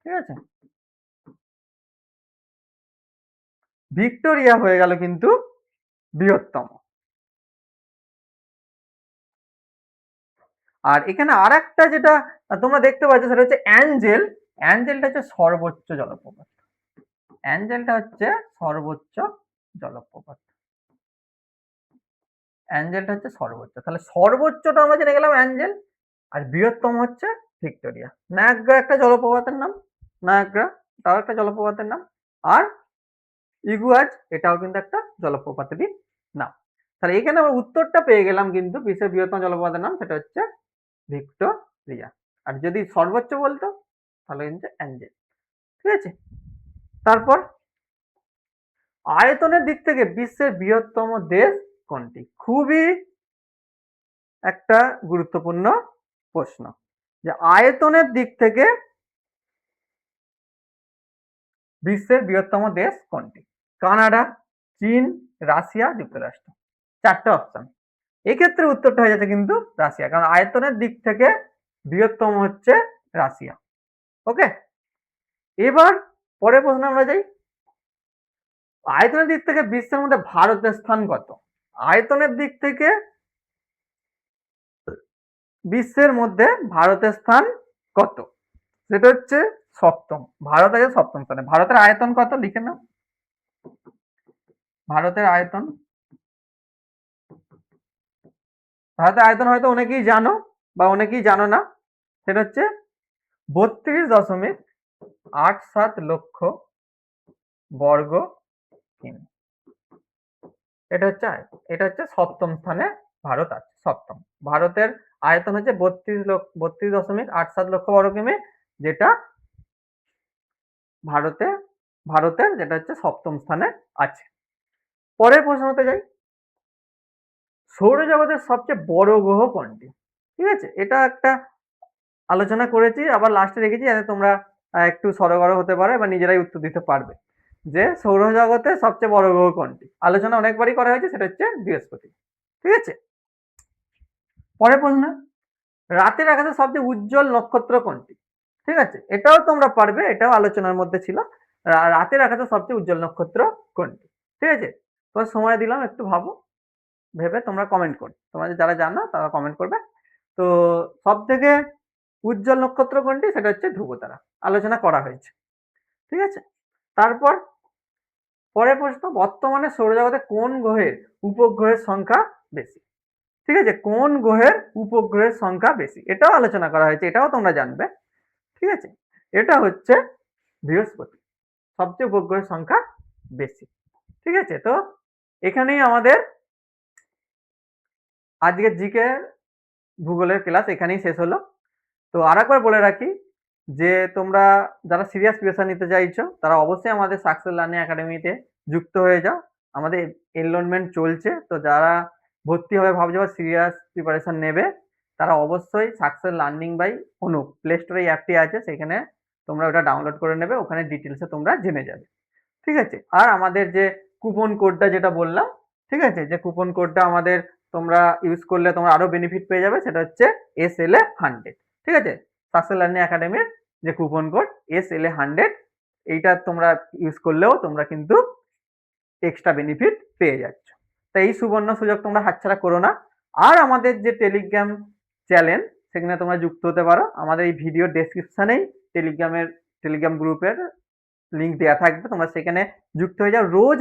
ঠিক আছে, ভিক্টোরিয়া হয়ে গেল কিন্তু বৃহত্তম। আর এখানে আর একটা যেটা তোমরা দেখতে পাচ্ছ সেটা হচ্ছে অ্যাঞ্জেল। অ্যাঞ্জেলটা হচ্ছে সর্বোচ্চ জলপ্রপাত। অ্যাঞ্জেলটা হচ্ছে সর্বোচ্চ জলপ্রপাত। অ্যাঞ্জেলটা হচ্ছে সর্বোচ্চ। তাহলে সর্বোচ্চটা আমরা জেনে গেলাম অ্যাঞ্জেল, আর বৃহত্তম হচ্ছে ভিক্টোরিয়া। নায়াগ্রা একটা জলপ্রপাতের নাম, নায়াগ্রা তাও একটা জলপ্রপাতের নাম, আর ইগুয়াজ এটাও কিন্তু একটা জলপ্রপাতেরই নাম। তাহলে এখানে আমরা উত্তরটা পেয়ে গেলাম কিন্তু বিশ্বের বৃহত্তম জলপ্রপাতের নাম সেটা হচ্ছে ভিক্টোরিয়া। আর যদি সর্বোচ্চ বলতো তাহলে কিন্তু অ্যাঞ্জেল। ঠিক আছে, তারপর আয়তনের দিক থেকে বিশ্বের বৃহত্তম দেশ কোনটি? খুবই একটা গুরুত্বপূর্ণ প্রশ্ন, যে আয়তনের দিক থেকে বিশ্বের বৃহত্তম দেশ কোনটি? কানাডা, চীন, রাশিয়া, যুক্তরাষ্ট্র। 4টে অপশন। এক্ষেত্রে উত্তরটা হয়ে যাচ্ছে কিন্তু রাশিয়া, কারণ আয়তনের দিক থেকে বৃহত্তম হচ্ছে রাশিয়া। ওকে, এবার পরের প্রশ্ন আমরা যাই। আয়তনের দিক থেকে বিশ্বের মধ্যে ভারতের স্থান কত? আয়তনের দিক থেকে বিশ্বের মধ্যে ভারতের স্থান কত? সেটা হচ্ছে সপ্তম। ভারত আছে সপ্তম স্থানে। ভারতের আয়তন কত লিখে নাও। ভারতের আয়তন, ভারতের আয়তন হয়তো অনেকেই জানো বা অনেকেই জানো না। সেটা হচ্ছে 32.87 লক্ষ বর্গ কিমি। এটা হচ্ছে সপ্তম স্থানে ভারত আছে, সপ্তম। ভারতের আয়তন হচ্ছে 32.87 লক্ষ বর্গ কিমি, যেটা ভারতের যেটা হচ্ছে সপ্তম স্থানে আছে। পরের প্রশ্নতে যাই। সৌরজগতের সবচেয়ে বড় গ্রহ কোনটি? ঠিক আছে, এটা একটা আলোচনা করেছি, আবার লাস্টে রেখেছি যাতে তোমরা একটু সরগর হতে পারো বা নিজেরাই উত্তর দিতে পারবে যে সৌরজগতের সবচেয়ে বড় গ্রহ কোনটি। আলোচনা অনেকবারই করা হয়েছে, সেটা হচ্ছে বৃহস্পতি। ঠিক আছে, পরের প্রশ্ন। রাতের আকাশে সবচেয়ে উজ্জ্বল নক্ষত্র কোনটি? ঠিক আছে, এটাও তোমরা পারবে, এটাও আলোচনার মধ্যে ছিল। রাতের আকাশে সবচেয়ে উজ্জ্বল নক্ষত্র কোনটি? ঠিক আছে, তোমার সময় দিলাম, একটু ভাবো, ভেবে তোমরা কমেন্ট করো। তোমাদের যারা জানো তারা কমেন্ট করবে। তো সব থেকে উজ্জ্বল নক্ষত্র কোনটি? সেটা হচ্ছে ধ্রুবতারা, আলোচনা করা হয়েছে। ঠিক আছে, তারপর পরের প্রশ্ন। বর্তমানে সৌরজগতে কোন গ্রহের উপগ্রহের সংখ্যা বেশি? ঠিক আছে, কোন গ্রহের উপগ্রহের সংখ্যা বেশি, এটাও আলোচনা করা হয়েছে, এটাও তোমরা জানবে। ঠিক আছে, এটা হচ্ছে বৃহস্পতি, সবচেয়ে উপগ্রহের সংখ্যা বেশি। ঠিক আছে, তো এখানেই আমাদের আজকের জিকে ভূগোলের ক্লাস এখানেই শেষ হলো। তো আরেকবার বলে রাখি যে তোমরা যারা সিরিয়াস প্রিপারেশন নিতে চাইছো তারা অবশ্যই আমাদের সাকসেস লার্নিং একাডেমিতে যুক্ত হয়ে যাও। আমাদের এনরোলমেন্ট চলছে, তো যারা ভর্তি হবে ভাবছো বা সিরিয়াস প্রিপারেশন নেবে তারা অবশ্যই success learning by Anup play স্টোরে এই অ্যাপটি আছে, সেখানে তোমরা ওটা ডাউনলোড করে নেবে, ওখানে ডিটেলসে তোমরা জেনে যাবে। ঠিক আছে, আর আমাদের যে কুপন কোডটা যেটা বললাম, ঠিক আছে, যে কুপন কোডটা আমাদের তোমরা ইউজ করলে তোমরা আরো বেনিফিট পেয়ে যাবে, সেটা হচ্ছে SLA100। ঠিক আছে, সাকসেস লার্নিং একাডেমির যে কুপন কোড SLA100, এইটা তোমরা ইউজ করলেও তোমরা কিন্তু এক্সট্রা বেনিফিট পেয়ে যাচ্ছ। তাই এই সুবর্ণ সুযোগ তোমরা হাতছাড়া করো না। আর আমাদের যে টেলিগ্রাম চ্যানেল, সেখানে তোমরা যুক্ত হতে পারো। আমাদের এই ভিডিও ডেসক্রিপশনেই টেলিগ্রাম গ্রুপের লিঙ্ক দেওয়া থাকবে, তোমরা সেখানে যুক্ত হয়ে যাও। রোজ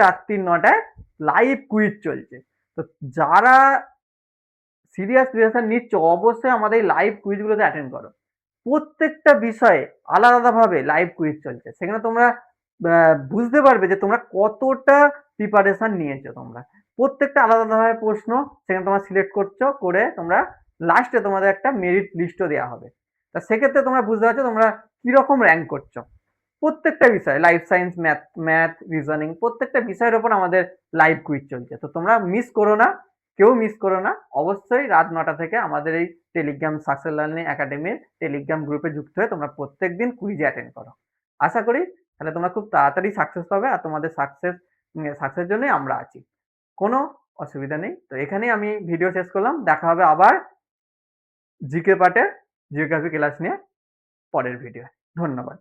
রাত্রি 9টায় লাইভ কুইজ চলছে। তো যারা সিরিয়াস প্রিপারেশন নিচ্ছ অবশ্যই আমাদের এই লাইভ কুইজগুলোতে অ্যাটেন্ড করো। প্রত্যেকটা বিষয়ে আলাদা আলাদাভাবে লাইভ কুইজ চলছে, সেখানে তোমরা বুঝতে পারবে যে তোমরা কতটা প্রিপারেশন নিয়েছো। তোমরা প্রত্যেকটা আলাদা আলাদাভাবে প্রশ্ন সেখানে তোমরা সিলেক্ট করছো, করে তোমরা লাস্টে তোমাদের একটা মেরিট লিস্টও দেওয়া হবে। তা সেক্ষেত্রে তোমরা বুঝতে পারছো তোমরা কিরকম র্যাঙ্ক করছো। প্রত্যেকটা বিষয়, লাইফ সায়েন্স, ম্যাথ, রিজনিং, প্রত্যেকটা বিষয়ের ওপর আমাদের লাইভ কুইজ চলছে। তো তোমরা মিস করো না, কেউ মিস করো না। অবশ্যই রাত 9টা থেকে আমাদের এই টেলিগ্রাম সাকসেস লার্নিং একাডেমির টেলিগ্রাম গ্রুপে যুক্ত হয়ে তোমরা প্রত্যেকদিন কুইজে অ্যাটেন্ড করো। আশা করি তাহলে তোমরা খুব তাড়াতাড়ি সাকসেস পাবে, আর তোমাদের সাকসেস জন্যই আমরা আছি, কোনো অসুবিধা নেই। তো এখানেই আমি ভিডিও শেষ করলাম। দেখা হবে আবার জিকে পার্টের জিওগ্রাফি ক্লাস নিয়ে পরের ভিডিও। ধন্যবাদ।